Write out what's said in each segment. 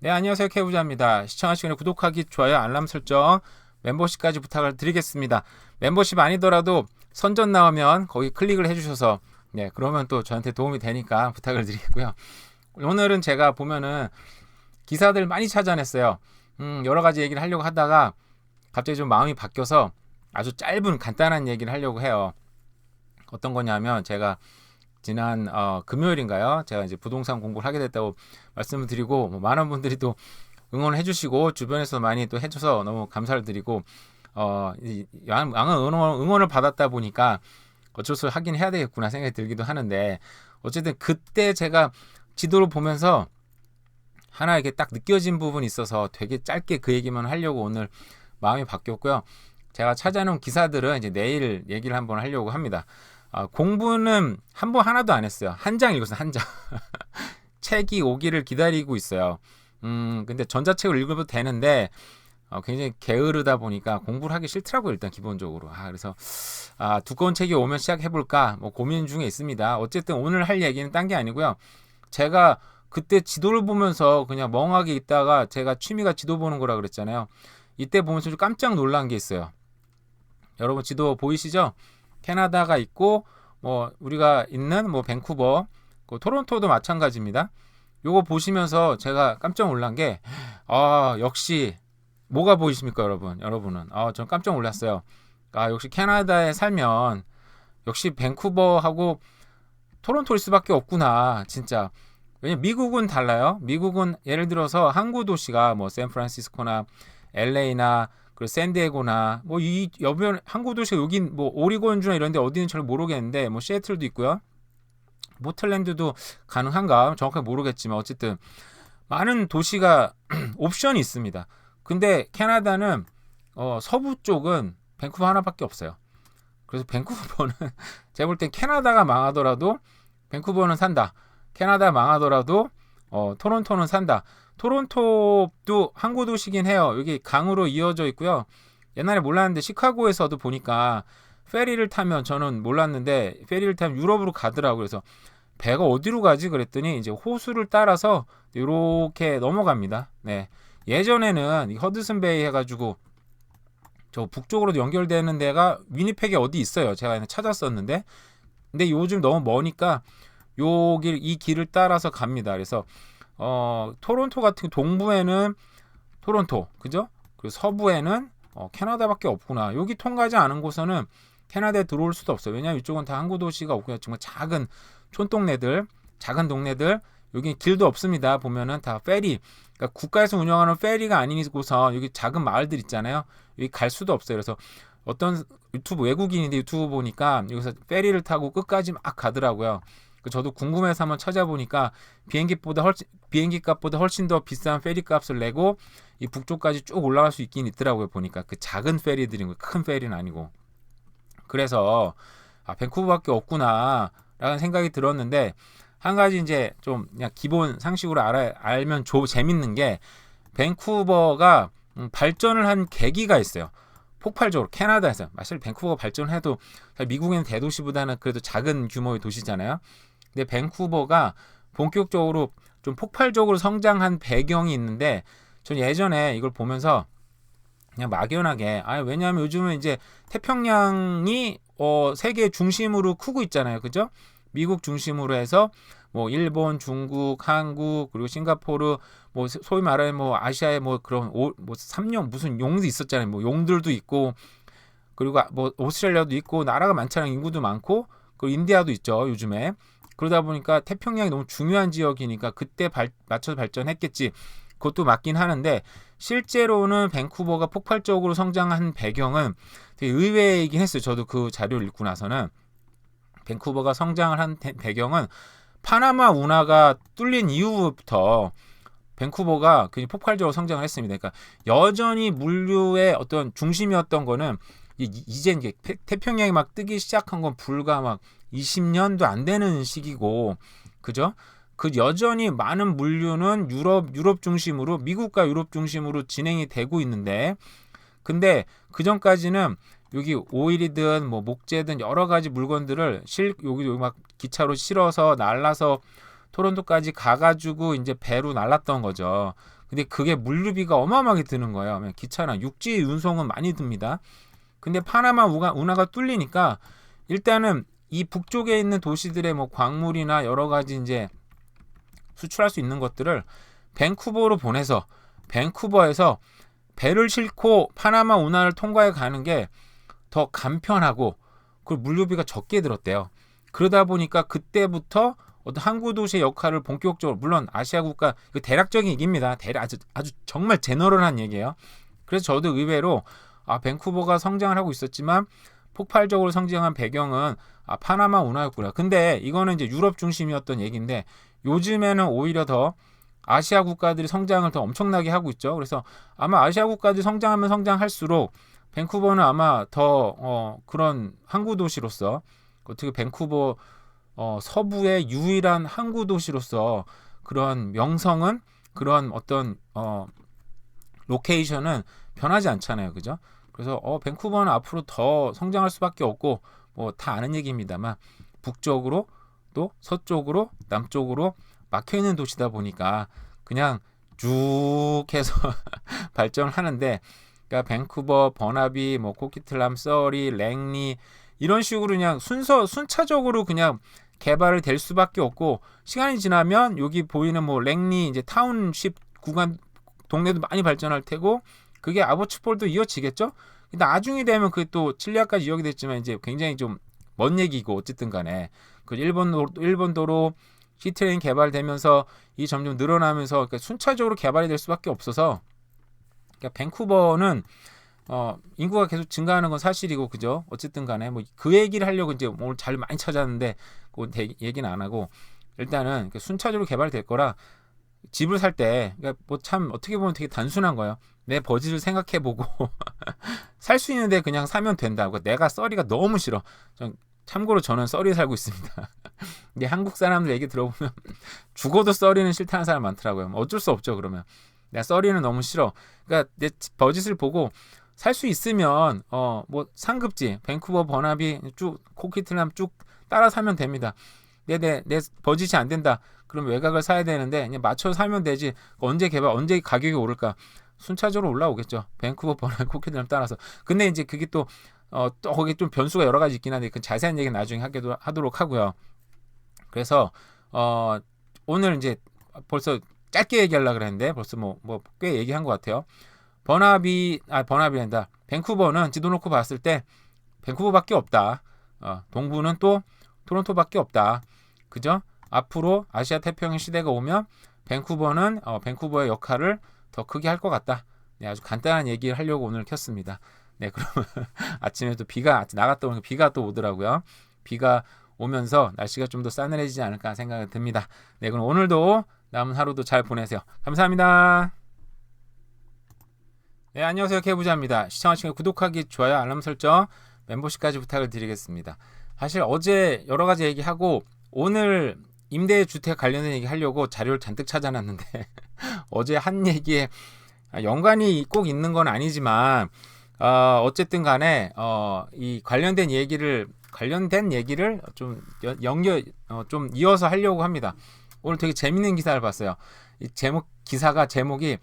네, 안녕하세요. 케이부자입니다. 시청하시기 전에 구독하기, 좋아요, 알람 설정, 멤버십까지 부탁을 드리겠습니다. 멤버십 아니더라도 선전 나오면 거기 클릭을 해주셔서 네, 그러면 또 저한테 도움이 되니까 부탁을 드리고요. 오늘은 제가 보면은 기사들 많이 찾아냈어요. 여러 가지 얘기를 하려고 하다가 갑자기 좀 마음이 바뀌어서 아주 짧은 간단한 얘기를 하려고 해요. 어떤 거냐면 제가 지난 금요일인가요? 제가 이제 부동산 공부를 하게 됐다고 말씀을 드리고 많은 분들이 또 응원을 해주시고 주변에서 많이 또 해줘서 너무 감사를 드리고 응원을 받았다 보니까 어쩔 수 없이 하긴 해야 되겠구나 생각이 들기도 하는데 어쨌든 그때 제가 지도를 보면서 하나 이렇게 딱 느껴진 부분이 있어서 되게 짧게 그 얘기만 하려고 오늘 마음이 바뀌었고요. 제가 찾아놓은 기사들은 이제 내일 얘기를 한번 하려고 합니다. 공부는 한 번 하나도 안 했어요. 한 장 읽었어요. 한 장. 책이 오기를 기다리고 있어요. 근데 전자책을 읽어도 되는데 굉장히 게으르다 보니까 공부를 하기 싫더라고요. 일단 기본적으로. 그래서 두꺼운 책이 오면 시작해볼까 뭐 고민 중에 있습니다. 어쨌든 오늘 할 얘기는 딴 게 아니고요. 제가 그때 지도를 보면서 그냥 멍하게 있다가 제가 취미가 지도 보는 거라 그랬잖아요. 이때 보면서 좀 깜짝 놀란 게 있어요. 여러분 지도 보이시죠? 캐나다가 있고 뭐 우리가 있는 뭐 밴쿠버, 토론토도 마찬가지입니다. 요거 보시면서 제가 깜짝 놀란 게 역시 뭐가 보이십니까, 여러분? 여러분은 전 깜짝 놀랐어요. 역시 캐나다에 살면 역시 밴쿠버하고 토론토일 수밖에 없구나, 진짜. 왜냐면 미국은 달라요. 미국은 예를 들어서 항구 도시가 뭐 샌프란시스코나 LA나 그리고 샌디에고나 뭐 이 여변 항구 도시가 여긴 뭐 오리곤주나 이런 데 어디는 잘 모르겠는데 뭐 시애틀도 있고요. 포틀랜드도 가능한가 정확하게 모르겠지만 어쨌든 많은 도시가 옵션이 있습니다. 근데 캐나다는 서부 쪽은 밴쿠버 하나밖에 없어요. 그래서 밴쿠버는 제가 볼 땐 캐나다가 망하더라도 밴쿠버는 산다. 캐나다 망하더라도 토론토는 산다. 토론토도 항구 도시긴 해요. 여기 강으로 이어져 있고요. 옛날에 몰랐는데 시카고에서도 보니까 페리를 타면 저는 몰랐는데 페리를 타면 유럽으로 가더라고요. 그래서 배가 어디로 가지 그랬더니 이제 호수를 따라서 이렇게 넘어갑니다. 네. 예전에는 이 허드슨 베이 해가지고 저 북쪽으로 연결되는 데가 위니펙에 어디 있어요. 제가 찾았었는데 근데 요즘 너무 머니까 이 길을 따라서 갑니다. 그래서 토론토 같은 동부에는 토론토, 그죠? 그리고 서부에는 캐나다밖에 없구나. 여기 통과하지 않은 곳에는 캐나다에 들어올 수도 없어요. 왜냐하면 이쪽은 다 항구 도시가 없고요. 정말 작은 촌동네들, 작은 동네들, 여기 길도 없습니다. 보면은 다 페리, 그러니까 국가에서 운영하는 페리가 아닌 곳은 여기 작은 마을들 있잖아요. 여기 갈 수도 없어요. 그래서 어떤 외국인인데 유튜브 보니까 여기서 페리를 타고 끝까지 막 가더라고요. 저도 궁금해서 한번 찾아보니까 비행기 값보다 훨씬 더 비싼 페리 값을 내고 이 북쪽까지 쭉 올라갈 수 있긴 있더라고요. 보니까 그 작은 페리들인 거예요. 큰 페리는 아니고. 그래서 밴쿠버밖에 없구나 라는 생각이 들었는데 한 가지 이제 좀 그냥 기본 상식으로 알면 재밌는 게 밴쿠버가 발전을 한 계기가 있어요. 폭발적으로 캐나다에서 사실 밴쿠버가 발전해도 미국에는 대도시보다는 그래도 작은 규모의 도시잖아요. 근데 밴쿠버가 본격적으로 좀 폭발적으로 성장한 배경이 있는데 전 예전에 이걸 보면서 그냥 막연하게 왜냐하면 요즘은 이제 태평양이 세계 중심으로 크고 있잖아요. 그죠? 미국 중심으로 해서 뭐 일본, 중국, 한국 그리고 싱가포르 뭐 소위 말하는 뭐 아시아의 뭐 그런 뭐 삼룡 무슨 용도 있었잖아요. 뭐 용들도 있고 그리고 뭐 오스트레일리아도 있고 나라가 많잖아요. 인구도 많고 그리고 인디아도 있죠. 요즘에 그러다 보니까 태평양이 너무 중요한 지역이니까 그때 맞춰서 발전했겠지. 그것도 맞긴 하는데 실제로는 밴쿠버가 폭발적으로 성장한 배경은 되게 의외이긴 했어요. 저도 그 자료를 읽고 나서는 밴쿠버가 성장을 한 배경은 파나마 운하가 뚫린 이후부터 밴쿠버가 굉장히 폭발적으로 성장을 했습니다. 그러니까 여전히 물류의 어떤 중심이었던 거는 이제 태평양이 막 뜨기 시작한 건 불과 막 20년도 안 되는 시기고, 그죠? 그 여전히 많은 물류는 유럽 중심으로 미국과 유럽 중심으로 진행이 되고 있는데, 근데 그 전까지는 여기 오일이든 뭐 목재든 여러 가지 물건들을 여기 막 기차로 실어서 날라서 토론토까지 가가지고 이제 배로 날랐던 거죠. 근데 그게 물류비가 어마어마하게 드는 거예요. 기차나 육지 운송은 많이 듭니다. 근데 파나마 운하가 뚫리니까 일단은 이 북쪽에 있는 도시들의 뭐 광물이나 여러 가지 이제 수출할 수 있는 것들을 밴쿠버로 보내서 밴쿠버에서 배를 싣고 파나마 운하를 통과해 가는 게 더 간편하고 그리고 물류비가 적게 들었대요. 그러다 보니까 그때부터 어떤 항구 도시의 역할을 본격적으로, 물론 아시아 국가, 이거 대략적인 얘기입니다. 아주 정말 제너럴한 얘기예요. 그래서 저도 의외로 밴쿠버가 성장을 하고 있었지만 폭발적으로 성장한 배경은 파나마 운하였구나. 근데 이거는 이제 유럽 중심이었던 얘기인데 요즘에는 오히려 더 아시아 국가들이 성장을 더 엄청나게 하고 있죠. 그래서 아마 아시아 국가들이 성장하면 성장할수록 밴쿠버는 아마 더 그런 항구 도시로서, 어떻게 밴쿠버 서부의 유일한 항구 도시로서 그런 명성은, 그런 어떤 로케이션은 변하지 않잖아요. 그죠? 그래서 밴쿠버는 앞으로 더 성장할 수밖에 없고, 뭐 다 아는 얘기입니다만 북쪽으로 또 서쪽으로 남쪽으로 막혀있는 도시다 보니까 그냥 쭉 해서 발전을 하는데, 그러니까 밴쿠버, 버나비, 뭐 코키틀람, 서리, 랭리 이런 식으로 그냥 순차적으로 그냥 개발을 될 수밖에 없고, 시간이 지나면 여기 보이는 뭐 랭리 이제 타운십 구간 동네도 많이 발전할 테고 그게 아보츠폴도 이어지겠죠. 나중에 되면 그게 또 칠레아까지 이어게 됐지만 이제 굉장히 좀 먼 얘기고, 어쨌든 간에 그 일본도로 시트레인 개발되면서 이 점점 늘어나면서 그러니까 순차적으로 개발이 될 수밖에 없어서, 그러니까 밴쿠버는 인구가 계속 증가하는 건 사실이고, 그죠? 어쨌든 간에 뭐 그 얘기를 하려고 이제 오늘 잘 많이 찾았는데 그 얘기는 안 하고, 일단은 순차적으로 개발될 거라 집을 살 때, 그러니까 뭐 참 어떻게 보면 되게 단순한 거예요. 내 버짓을 생각해보고 살 수 있는데 그냥 사면 된다고. 내가 써리가 너무 싫어. 참고로 저는 써리에 살고 있습니다. 이게 한국 사람들 얘기 들어보면 죽어도 써리는 싫다는 사람 많더라고요. 어쩔 수 없죠. 그러면 내가 써리는 너무 싫어. 그러니까 내 버짓을 보고 살 수 있으면 뭐 상급지 밴쿠버, 버나비 쭉 코키틀람 쭉 따라 사면 됩니다. 내 버짓이 안 된다. 그럼 외곽을 사야 되는데 그냥 맞춰 사면 되지. 언제 가격이 오를까? 순차적으로 올라오겠죠. 밴쿠버, 버나비, 코키틀람 따라서. 근데 이제 그게 또 거기 좀 변수가 여러 가지 있긴 한데 그 자세한 얘기는 나중에 하도록 하고요. 그래서 오늘 이제 벌써 짧게 얘기하려고 그랬는데 벌써 뭐 꽤 얘기한 것 같아요. 버나비란다. 밴쿠버는 지도 놓고 봤을 때 밴쿠버밖에 없다. 동부는 또 토론토밖에 없다. 그죠? 앞으로 아시아 태평양 시대가 오면 밴쿠버는 밴쿠버의 역할을 더 크게 할 것 같다. 네, 아주 간단한 얘기를 하려고 오늘 켰습니다. 네, 그러면 아침에 또 나갔다 오니까 비가 또 오더라고요. 비가 오면서 날씨가 좀 더 싸늘해지지 않을까 생각이 듭니다. 네, 그럼 오늘도 남은 하루도 잘 보내세요. 감사합니다. 네, 안녕하세요. 개부자입니다. 시청하시면 구독하기, 좋아요, 알람 설정, 멤버십까지 부탁을 드리겠습니다. 사실 어제 여러 가지 얘기하고 오늘 임대주택 관련된 얘기 하려고 자료를 잔뜩 찾아놨는데 어제 한 얘기에 연관이 꼭 있는 건 아니지만 어쨌든 간에 이 관련된 얘기를 좀 좀 이어서 하려고 합니다. 오늘 되게 재밌는 기사를 봤어요. 이 기사가 제목이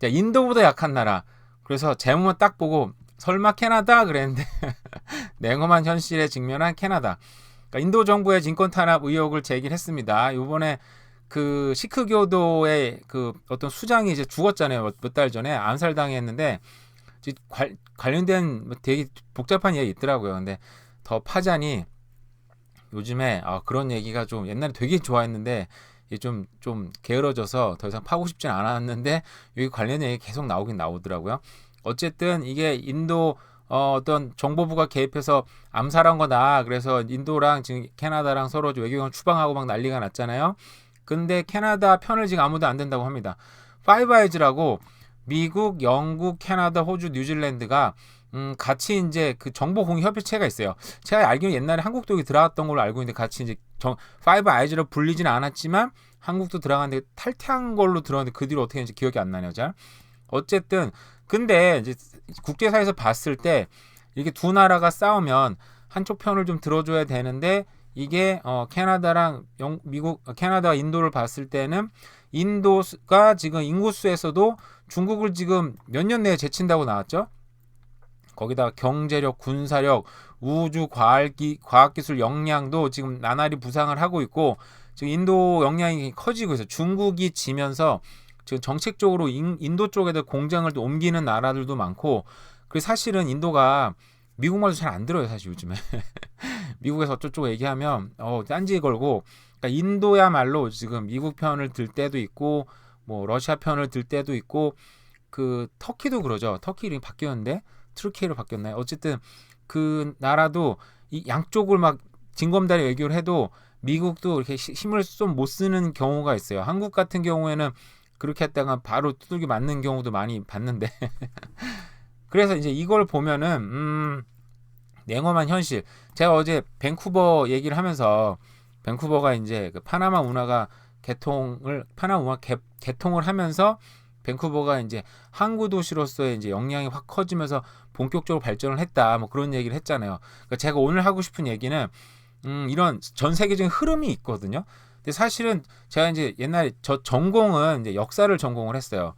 인도보다 약한 나라. 그래서 제목만 딱 보고 설마 캐나다 그랬는데 냉엄한 현실에 직면한 캐나다. 그러니까 인도 정부의 진권 탄압 의혹을 제기했습니다. 이번에 그 시크교도의 그 어떤 수장이 이제 죽었잖아요. 몇 달 전에 암살당했는데 관련된 되게 복잡한 얘기 있더라고요. 근데 더 파자니 요즘에 그런 얘기가 좀 옛날에 되게 좋아했는데 좀 게으러져서 더 이상 파고 싶진 않았는데 여기 관련된 얘기 계속 나오긴 나오더라고요. 어쨌든 이게 인도 어떤 정보부가 개입해서 암살한 거다. 그래서 인도랑 지금 캐나다랑 서로 외교관 추방하고 막 난리가 났잖아요. 근데 캐나다 편을 지금 아무도 안 된다고 합니다. 파이브 아이즈라고 미국, 영국, 캐나다, 호주, 뉴질랜드가 같이 이제 그 정보 공유 협의체가 있어요. 제가 알기로는 옛날에 한국도 여기 들어갔던 걸로 알고 있는데 같이 이제 파이브 아이즈로 불리지는 않았지만 한국도 들어갔는데 탈퇴한 걸로 들었는데 그 뒤로 어떻게 했는지 기억이 안 나네요. 잘. 어쨌든 근데 이제 국제사에서 봤을 때 이렇게 두 나라가 싸우면 한쪽 편을 좀 들어줘야 되는데 이게 캐나다랑 캐나다와 인도를 봤을 때는 인도가 지금 인구수에서도 중국을 지금 몇 년 내에 제친다고 나왔죠. 거기다가 경제력, 군사력, 우주 과학기술 역량도 지금 나날이 부상을 하고 있고 지금 인도 역량이 커지고 있어요. 중국이 지면서 지금 정책적으로 인도 쪽에다 공장을 또 옮기는 나라들도 많고 그리고 사실은 인도가 미국 말도 잘 안 들어요. 사실 요즘에 미국에서 어쩌고 얘기하면 딴지 걸고 그러니까 인도야말로 지금 미국 편을 들 때도 있고 뭐 러시아 편을 들 때도 있고 그 터키도 그러죠. 터키 이름이 바뀌었는데 트루키예로 바뀌었나요? 어쨌든 그 나라도 이 양쪽을 막 징검다리 외교를 해도 미국도 이렇게 힘을 좀 못 쓰는 경우가 있어요. 한국 같은 경우에는 그렇게 했다가 바로 두들기 맞는 경우도 많이 봤는데 그래서 이제 이걸 보면은 냉엄한 현실. 제가 어제 밴쿠버 얘기를 하면서 밴쿠버가 이제 그 파나마 운하가 개통을 하면서 밴쿠버가 이제 항구 도시로서의 이제 역량이 확 커지면서 본격적으로 발전을 했다. 뭐 그런 얘기를 했잖아요. 그러니까 제가 오늘 하고 싶은 얘기는 이런 전 세계적인 흐름이 있거든요. 근데 사실은 제가 이제 옛날에 저 전공은 이제 역사를 전공을 했어요.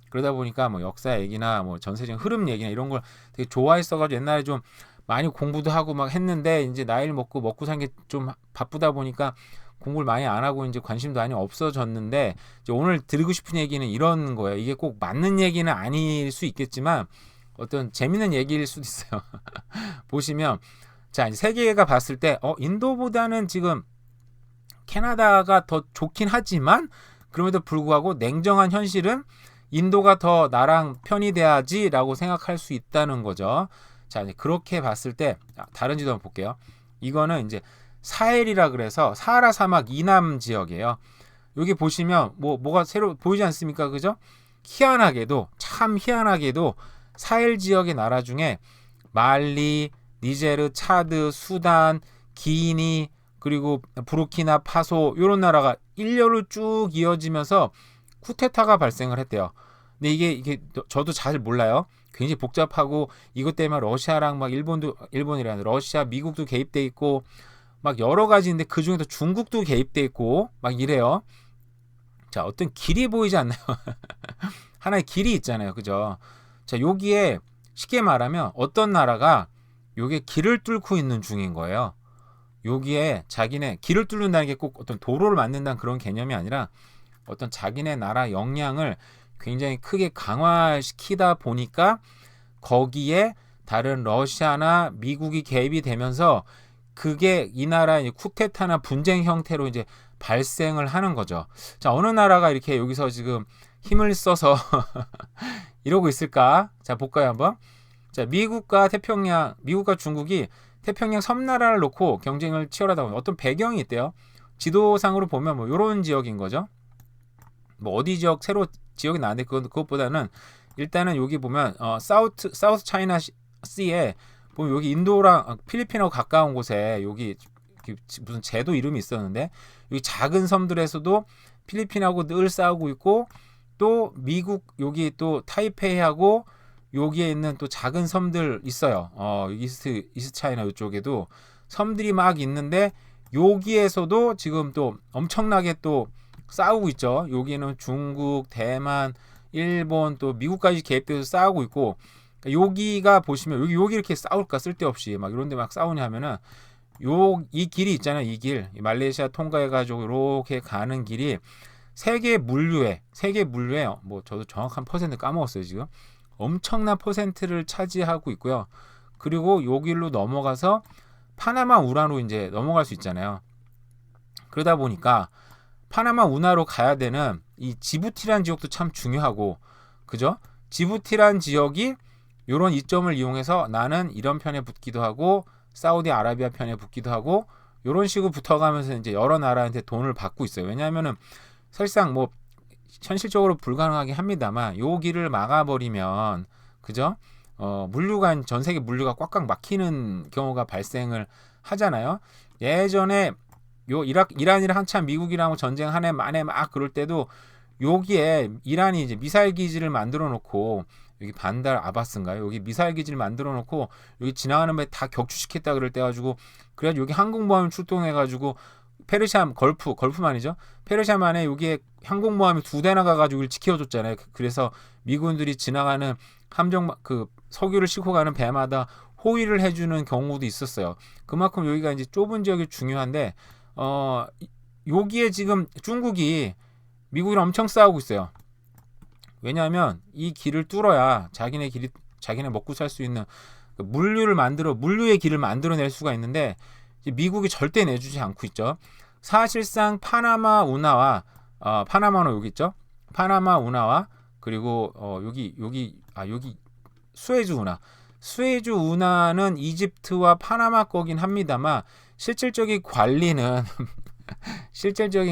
그러다 보니까 뭐 역사 얘기나 뭐 전세적인 흐름 얘기나 이런 걸 되게 좋아했어가지고 옛날에 좀 많이 공부도 하고 막 했는데 이제 나이를 먹고 사는 게 좀 바쁘다 보니까 공부를 많이 안 하고 이제 관심도 많이 없어졌는데 이제 오늘 드리고 싶은 얘기는 이런 거예요. 이게 꼭 맞는 얘기는 아닐 수 있겠지만 어떤 재밌는 얘기일 수도 있어요. 보시면 자 이제 세계가 봤을 때 인도보다는 지금 캐나다가 더 좋긴 하지만 그럼에도 불구하고 냉정한 현실은 인도가 더 나랑 편이 돼야지라고 생각할 수 있다는 거죠. 자, 이제 그렇게 봤을 때 다른 지도 한번 볼게요. 이거는 이제 사헬이라 그래서 사하라 사막 이남 지역이에요. 여기 보시면 뭐가 새로 보이지 않습니까? 그죠? 참 희한하게도 사헬 지역의 나라 중에 말리, 니제르, 차드, 수단, 기니 그리고 부르키나 파소 이런 나라가 일렬로 쭉 이어지면서 쿠데타가 발생을 했대요. 근데 이게 저도 잘 몰라요. 굉장히 복잡하고 이것 때문에 러시아랑 막 일본이라는 러시아, 미국도 개입돼 있고 막 여러 가지인데 그 중에도 중국도 개입돼 있고 막 이래요. 자, 어떤 길이 보이지 않나요? 하나의 길이 있잖아요. 그죠? 자, 여기에 쉽게 말하면 어떤 나라가 요게 길을 뚫고 있는 중인 거예요. 여기에 자기네 길을 뚫는다는 게 꼭 어떤 도로를 만든다는 그런 개념이 아니라 어떤 자기네 나라 역량을 굉장히 크게 강화시키다 보니까 거기에 다른 러시아나 미국이 개입이 되면서 그게 이 나라의 쿠데타나 분쟁 형태로 이제 발생을 하는 거죠. 자, 어느 나라가 이렇게 여기서 지금 힘을 써서 이러고 있을까? 자, 볼까요, 한번? 자, 미국과 중국이 태평양 섬나라를 놓고 경쟁을 치열하다 보면 어떤 배경이 있대요. 지도상으로 보면 뭐 이런 지역인 거죠. 뭐 어디 지역 새로 지역이 나는데 그것보다는 일단은 여기 보면 사우스 차이나 씨에 보면 여기 인도랑 필리핀하고 가까운 곳에 여기 무슨 제도 이름이 있었는데 여기 작은 섬들에서도 필리핀하고 늘 싸우고 있고 또 미국 여기 또 타이페이하고 여기에 있는 또 작은 섬들 있어요. 이스트 차이나 이쪽에도 섬들이 막 있는데 여기에서도 지금 또 엄청나게 또 싸우고 있죠. 여기는 중국, 대만, 일본 또 미국까지 개입돼서 싸우고 있고 여기가 보시면 여기 이렇게 싸울까 쓸데없이 막 이런데 막 싸우냐 하면은 이 길이 있잖아요. 이 길 말레이시아 통과해가지고 이렇게 가는 길이 세계 물류에 뭐 저도 정확한 퍼센트 까먹었어요 지금. 엄청난 퍼센트를 차지하고 있고요. 그리고 요 길로 넘어가서 파나마 운하로 이제 넘어갈 수 있잖아요. 그러다 보니까 파나마 운하로 가야 되는 이 지부티라는 지역도 참 중요하고, 그죠? 지부티라는 지역이 이런 이점을 이용해서 나는 이런 편에 붙기도 하고 사우디아라비아 편에 붙기도 하고 이런 식으로 붙어가면서 이제 여러 나라한테 돈을 받고 있어요. 왜냐하면은 사실상 뭐 현실적으로 불가능하긴 합니다만 요 길을 막아버리면 그죠? 물류가 전 세계 물류가 꽉꽉 막히는 경우가 발생을 하잖아요. 예전에 요 이란이랑 한참 미국이랑 전쟁 한 해 만에 막 그럴 때도 여기에 이란이 이제 미사일 기지를 만들어 놓고 여기 반달 아바스인가요? 여기 미사일 기지를 만들어 놓고 여기 지나가는 배 다 격추시켰다 그럴 때 가지고 그래가지고 여기 항공모함 출동해 가지고 페르시아 걸프만이죠. 페르시아만에 여기에 항공모함이 2대나 가가지고 지켜줬잖아요. 그래서 미군들이 지나가는 함정 그 석유를 싣고 가는 배마다 호위를 해주는 경우도 있었어요. 그만큼 여기가 이제 좁은 지역이 중요한데 여기에 지금 중국이 미국이랑 엄청 싸우고 있어요. 왜냐하면 이 길을 뚫어야 자기네 먹고 살 수 있는 물류의 길을 만들어낼 수가 있는데 미국이 절대 내주지 않고 있죠. 사실상 파나마 운하는 여기 있죠. 파나마 운하와 그리고 여기 스웨즈 운하는 이집트와 파나마 거긴 합니다만 실질적인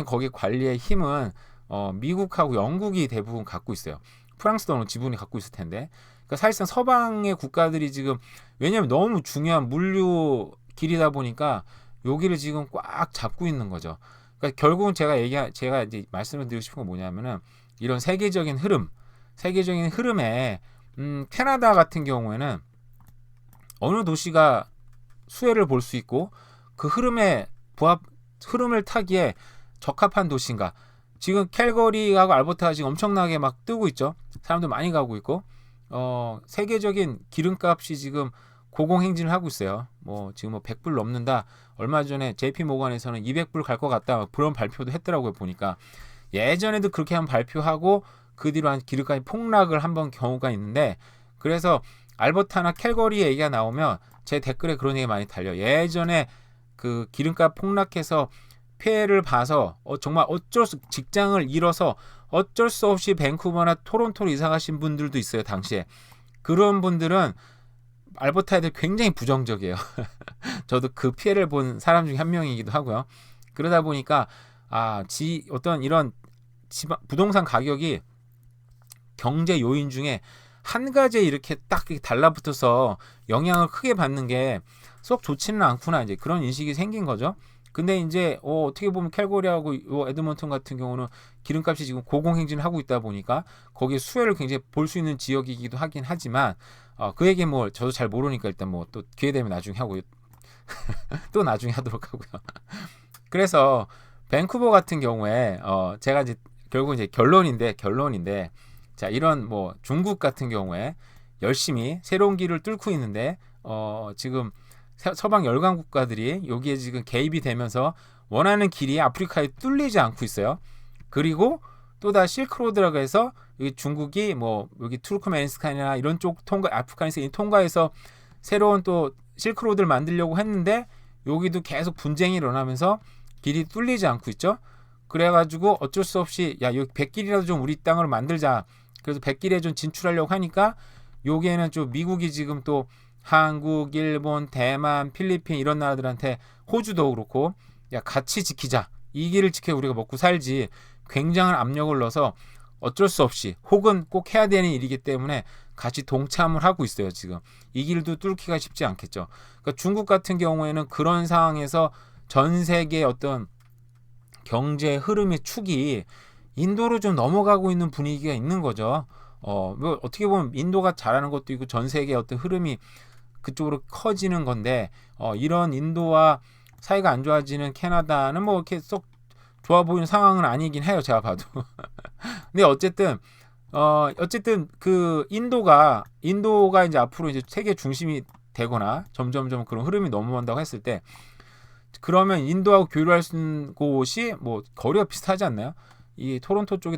거기 관리의 힘은 미국하고 영국이 대부분 갖고 있어요. 프랑스도 어느 지분이 갖고 있을 텐데. 그러니까 사실상 서방의 국가들이 지금 왜냐하면 너무 중요한 물류 길이다 보니까 여기를 지금 꽉 잡고 있는 거죠. 그러니까 결국은 제가 이제 말씀을 드리고 싶은 건 뭐냐면은 이런 세계적인 흐름에 캐나다 같은 경우에는 어느 도시가 수혜를 볼 수 있고 그 흐름을 타기에 적합한 도시인가. 지금 캘거리하고 알버타가 지금 엄청나게 막 뜨고 있죠. 사람들 많이 가고 있고 세계적인 기름값이 지금 고공행진을 하고 있어요. 지금 100불 넘는다. 얼마 전에 JP 모건에서는 200불 갈 것 같다. 그런 발표도 했더라고요. 보니까 예전에도 그렇게 한번 발표하고 그 뒤로 한 기름값이 폭락을 한번 경우가 있는데 그래서 알버타나 캘거리 얘기가 나오면 제 댓글에 그런 얘기 많이 달려. 예전에 그 기름값 폭락해서 피해를 봐서 정말 직장을 잃어서 어쩔 수 없이 밴쿠버나 토론토로 이사 가신 분들도 있어요. 당시에 그런 분들은 알버타에 대해 굉장히 부정적이에요. 저도 그 피해를 본 사람 중에 한 명이기도 하고요. 그러다 보니까 어떤 이런 부동산 가격이 경제 요인 중에 한 가지에 이렇게 딱 달라붙어서 영향을 크게 받는 게 썩 좋지는 않구나 이제 그런 인식이 생긴 거죠. 근데 이제 어떻게 보면 캘거리하고 에드먼턴 같은 경우는 기름값이 지금 고공행진을 하고 있다 보니까 거기에 수혜를 굉장히 볼 수 있는 지역이기도 하긴 하지만 그 얘기 저도 잘 모르니까 일단 또 기회 되면 나중에 하고 또 나중에 하도록 하고요. 그래서 밴쿠버 같은 경우에 제가 이제 결국 이제 결론인데 자 이런 중국 같은 경우에 열심히 새로운 길을 뚫고 있는데 지금 서방 열강 국가들이 여기에 지금 개입이 되면서 원하는 길이 아프리카에 뚫리지 않고 있어요. 그리고 또다시 실크로드라고 해서 여기 중국이 여기 투르크메니스탄이나 이런 쪽 아프가니스탄 통과해서 새로운 또 실크로드를 만들려고 했는데 여기도 계속 분쟁이 일어나면서 길이 뚫리지 않고 있죠. 그래가지고 어쩔 수 없이 여기 백길이라도 좀 우리 땅으로 만들자. 그래서 백길에 좀 진출하려고 하니까 여기에는 좀 미국이 지금 또 한국, 일본, 대만, 필리핀 이런 나라들한테 호주도 그렇고 같이 지키자. 이 길을 지켜 우리가 먹고 살지. 굉장한 압력을 넣어서 어쩔 수 없이 혹은 꼭 해야 되는 일이기 때문에 같이 동참을 하고 있어요. 지금 이 길도 뚫기가 쉽지 않겠죠. 그러니까 중국 같은 경우에는 그런 상황에서 전 세계의 어떤 경제 흐름의 축이 인도로 좀 넘어가고 있는 분위기가 있는 거죠. 어떻게 보면 인도가 잘하는 것도 있고 전 세계의 어떤 흐름이 그쪽으로 커지는 건데 이런 인도와 사이가 안 좋아지는 캐나다는 이렇게 썩 좋아 보이는 상황은 아니긴 해요. 제가 봐도. 근데 어쨌든 그 인도가 이제 앞으로 이제 세계 중심이 되거나 점점점 그런 흐름이 넘어간다고 했을 때 그러면 인도하고 교류할 수 있는 곳이 거리가 비슷하지 않나요? 이 토론토 지역에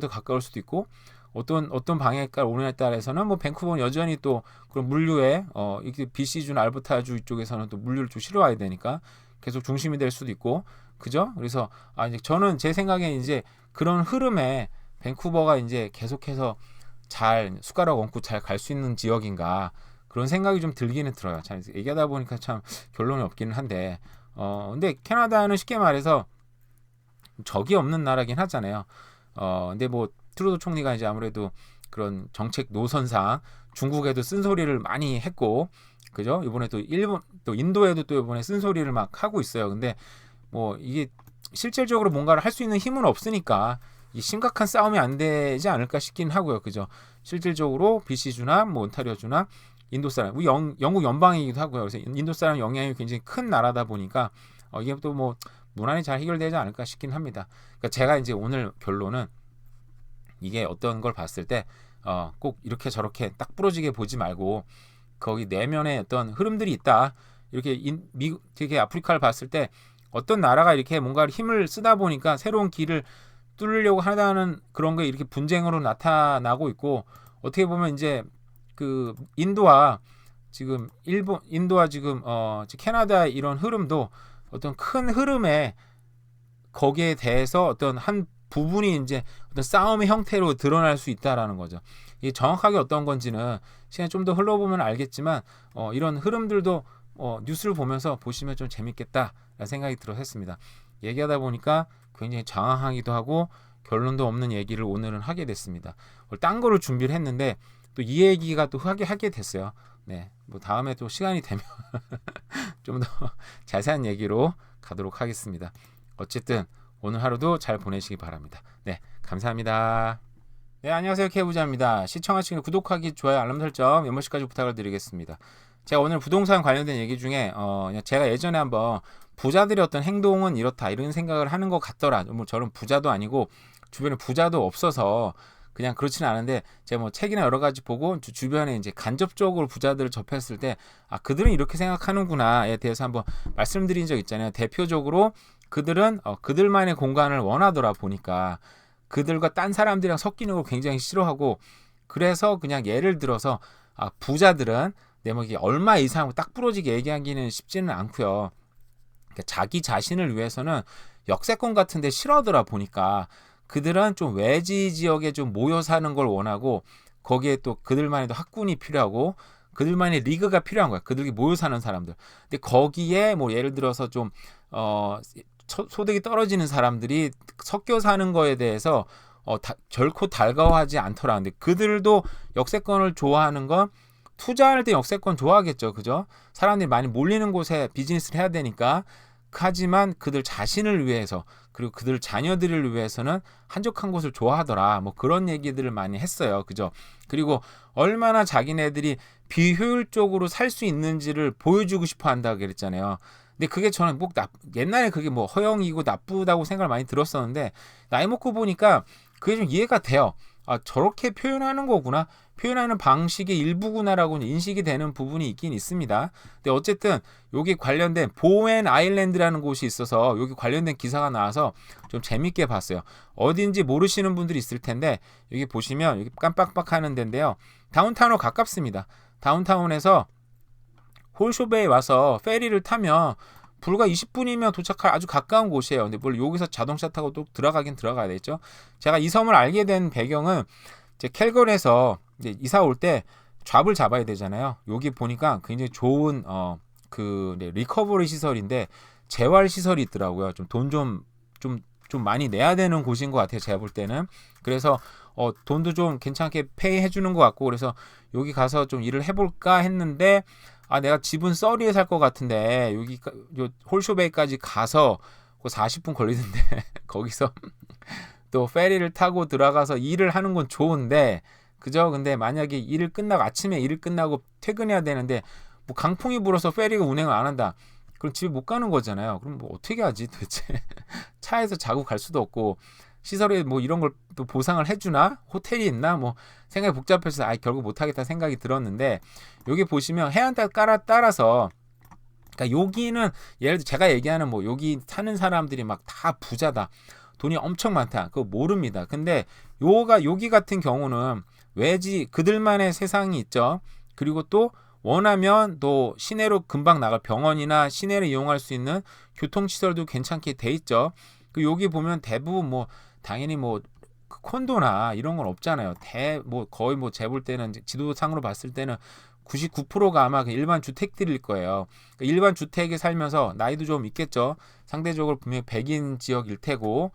더 가까울 수도 있고 어떤 방향일까 오느냐에 따라서는 밴쿠버는 여전히 또 그런 물류에 이게 BC주나 알버타주 이쪽에서는 또 물류를 좀 실어와야 되니까 계속 중심이 될 수도 있고 그죠? 그래서 이제 저는 제 생각에 이제 그런 흐름에 밴쿠버가 이제 계속해서 잘 숟가락 얹고 잘 갈 수 있는 지역인가 그런 생각이 좀 들기는 들어요. 참 얘기하다 보니까 참 결론이 없기는 한데 근데 캐나다는 쉽게 말해서 적이 없는 나라긴 하잖아요. 근데 트루도 총리가 이제 아무래도 그런 정책 노선상 중국에도 쓴소리를 많이 했고, 그죠? 이번에 또 일본, 또 인도에도 또 이번에 쓴소리를 막 하고 있어요. 근데 이게 실질적으로 뭔가를 할 수 있는 힘은 없으니까 이 심각한 싸움이 안 되지 않을까 싶긴 하고요. 그죠? 실질적으로 BC주나 온타리오주나 인도 사람, 영국 연방이기도 하고요. 그래서 인도 사람 영향이 굉장히 큰 나라다 보니까 이게 또 무난히 잘 해결되지 않을까 싶긴 합니다. 그러니까 제가 이제 오늘 결론은 이게 어떤 걸 봤을 때 꼭 이렇게 저렇게 딱 부러지게 보지 말고 거기 내면에 어떤 흐름들이 있다. 이렇게 미국, 되게 아프리카를 봤을 때 어떤 나라가 이렇게 뭔가 힘을 쓰다 보니까 새로운 길을 뚫으려고 하다는 그런 게 이렇게 분쟁으로 나타나고 있고, 어떻게 보면 이제 그 인도와 지금 인도와 지금 캐나다 이런 흐름도 어떤 큰 흐름에 거기에 대해서 어떤 한 부분이 이제 어떤 싸움의 형태로 드러날 수 있다라는 거죠. 이게 정확하게 어떤 건지는 시간이 좀 더 흘러보면 알겠지만 이런 흐름들도 뉴스를 보면서 보시면 좀 재밌겠다라는 생각이 들어 했습니다. 얘기하다 보니까 굉장히 장황하기도 하고 결론도 없는 얘기를 오늘은 하게 됐습니다. 딴 거를 준비를 했는데 또 이 얘기가 또 하게 됐어요. 네, 뭐 다음에 또 시간이 되면 좀 더 자세한 얘기로 가도록 하겠습니다. 어쨌든 오늘 하루도 잘 보내시기 바랍니다. 네, 감사합니다. 네, 안녕하세요. K부자입니다. 시청하시면 구독하기, 좋아요, 알람 설정 몇 번씩까지 부탁을 드리겠습니다. 제가 오늘 부동산 관련된 얘기 중에 제가 예전에 한번 부자들의 어떤 행동은 이렇다 이런 생각을 하는 것 같더라. 뭐 저는 부자도 아니고 주변에 부자도 없어서 그냥 그렇지는 않은데 제가 뭐 책이나 여러 가지 보고 주변에 이제 간접적으로 부자들을 접했을 때 그들은 이렇게 생각하는구나에 대해서 한번 말씀드린 적 있잖아요. 대표적으로 그들은 그들만의 공간을 원하더라 보니까 그들과 딴 사람들이랑 섞이는 걸 굉장히 싫어하고, 그래서 그냥 예를 들어서 부자들은 내 뭐 이게 얼마 이상 딱 부러지게 얘기하기는 쉽지는 않고요. 그러니까 자기 자신을 위해서는 역세권 같은데 싫어하더라 보니까 그들은 좀 외지 지역에 좀 모여 사는 걸 원하고, 거기에 또 그들만의 또 학군이 필요하고 그들만의 리그가 필요한 거야. 그들이 모여 사는 사람들. 근데 거기에 뭐 예를 들어서 좀 소득이 떨어지는 사람들이 섞여 사는 거에 대해서 결코 달가워하지 않더라. 근데 그들도 역세권을 좋아하는 건 투자할 때 역세권 좋아하겠죠. 그죠? 사람들이 많이 몰리는 곳에 비즈니스를 해야 되니까. 하지만 그들 자신을 위해서 그리고 그들 자녀들을 위해서는 한적한 곳을 좋아하더라. 뭐 그런 얘기들을 많이 했어요. 그죠? 그리고 얼마나 자기네들이 비효율적으로 살 수 있는지를 보여주고 싶어 한다 그랬잖아요. 근데 그게 저는 옛날에 그게 뭐 허영이고 나쁘다고 생각을 많이 들었었는데 나이 먹고 보니까 그게 좀 이해가 돼요. 저렇게 표현하는 거구나. 표현하는 방식의 일부구나라고 인식이 되는 부분이 있긴 있습니다. 근데 어쨌든 여기 관련된 보웬 아일랜드라는 곳이 있어서 여기 관련된 기사가 나와서 좀 재밌게 봤어요. 어딘지 모르시는 분들이 있을 텐데 여기 보시면 여기 깜빡빡하는 데인데요. 다운타운으로 가깝습니다. 다운타운에서 홀쇼베이에 와서 페리를 타면 불과 20분이면 도착할 아주 가까운 곳이에요. 근데 물론 여기서 자동차 타고 또 들어가긴 들어가야 되겠죠. 제가 이 섬을 알게 된 배경은 이제 캘거리에서 이제 이사 올 때 잡을 잡아야 되잖아요. 여기 보니까 굉장히 좋은 리커버리 시설인데 재활 시설이 있더라고요. 좀 돈 좀 많이 내야 되는 곳인 것 같아요. 제가 볼 때는. 그래서 돈도 좀 괜찮게 페이해 주는 것 같고, 그래서 여기 가서 좀 일을 해볼까 했는데 내가 집은 서리에 살 것 같은데 여기 홀쇼베이까지 가서 40분 걸리는데 거기서 또 페리를 타고 들어가서 일을 하는 건 좋은데, 그죠? 근데 만약에 아침에 일을 끝나고 퇴근해야 되는데 뭐 강풍이 불어서 페리가 운행을 안 한다. 그럼 집에 못 가는 거잖아요. 그럼 뭐 어떻게 하지 도대체? 차에서 자고 갈 수도 없고, 시설에 뭐 이런 걸 또 보상을 해주나? 호텔이 있나? 뭐 생각이 복잡해서 결국 못하겠다 생각이 들었는데, 여기 보시면 해안가 따라서, 그러니까 여기는 예를 들어 제가 얘기하는 뭐 여기 사는 사람들이 막 다 부자다, 돈이 엄청 많다, 그거 모릅니다. 근데 여기 같은 경우는 외지 그들만의 세상이 있죠. 그리고 또 원하면 또 시내로 금방 나갈 병원이나 시내를 이용할 수 있는 교통시설도 괜찮게 돼 있죠. 여기 보면 대부분 뭐 당연히 뭐 콘도나 이런 건 없잖아요. 거의 뭐 재볼 때는 지도상으로 봤을 때는 99%가 아마 일반 주택들일 거예요. 그러니까 일반 주택에 살면서 나이도 좀 있겠죠. 상대적으로 분명히 백인 지역일 테고,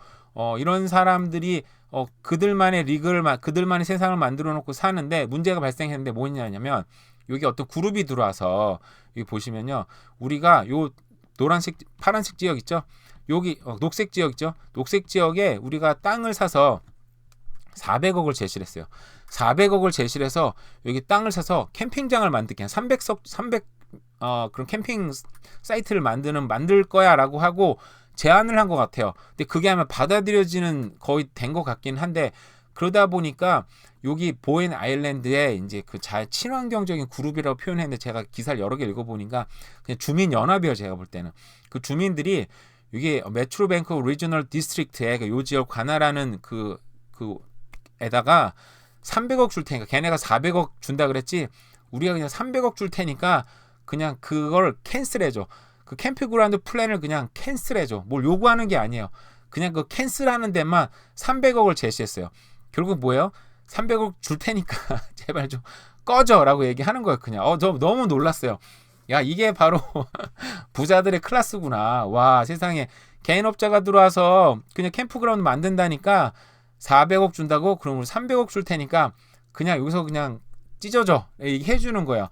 이런 사람들이 그들만의 그들만의 세상을 만들어 놓고 사는데 문제가 발생했는데 뭐냐면 여기 어떤 그룹이 들어와서 여기 보시면요, 우리가 요 노란색 파란색 지역 있죠, 여기 녹색 지역 있죠, 녹색 지역에 우리가 땅을 사서 400억을 제시를 했어요. 400억을 제시를 해서 여기 땅을 사서 캠핑장을 만들게, 한 300 그런 캠핑 사이트를 만들 거야라고 하고 제안을 한 것 같아요. 근데 그게 아마 받아들여지는 거의 된 것 같긴 한데 그러다 보니까 여기 보엔 아일랜드에 이제 그 친환경적인 그룹이라고 표현했는데 제가 기사를 여러 개 읽어보니까 그냥 주민 연합이에요. 제가 볼 때는 그 주민들이 이게 메트로 밴쿠버 리저널 디스트릭트에 요 지역 관할하는 에다가 300억 줄 테니까 걔네가 400억 준다 그랬지 우리가 그냥 300억 줄 테니까 그냥 그걸 캔슬해줘. 그 캠프그라운드 플랜을 그냥 캔슬해줘. 뭘 요구하는 게 아니에요. 그냥 그 캔슬하는 데만 300억을 제시했어요. 결국 뭐예요? 300억 줄 테니까 제발 좀 꺼져라고 얘기하는 거예요. 그냥 저 너무 놀랐어요. 야 이게 바로 부자들의 클래스구나. 와 세상에 개인업자가 들어와서 그냥 캠프그라운드 만든다니까 400억 준다고 그럼 우리 300억 줄 테니까 그냥 여기서 그냥 찢어져 이게 해주는 거예요.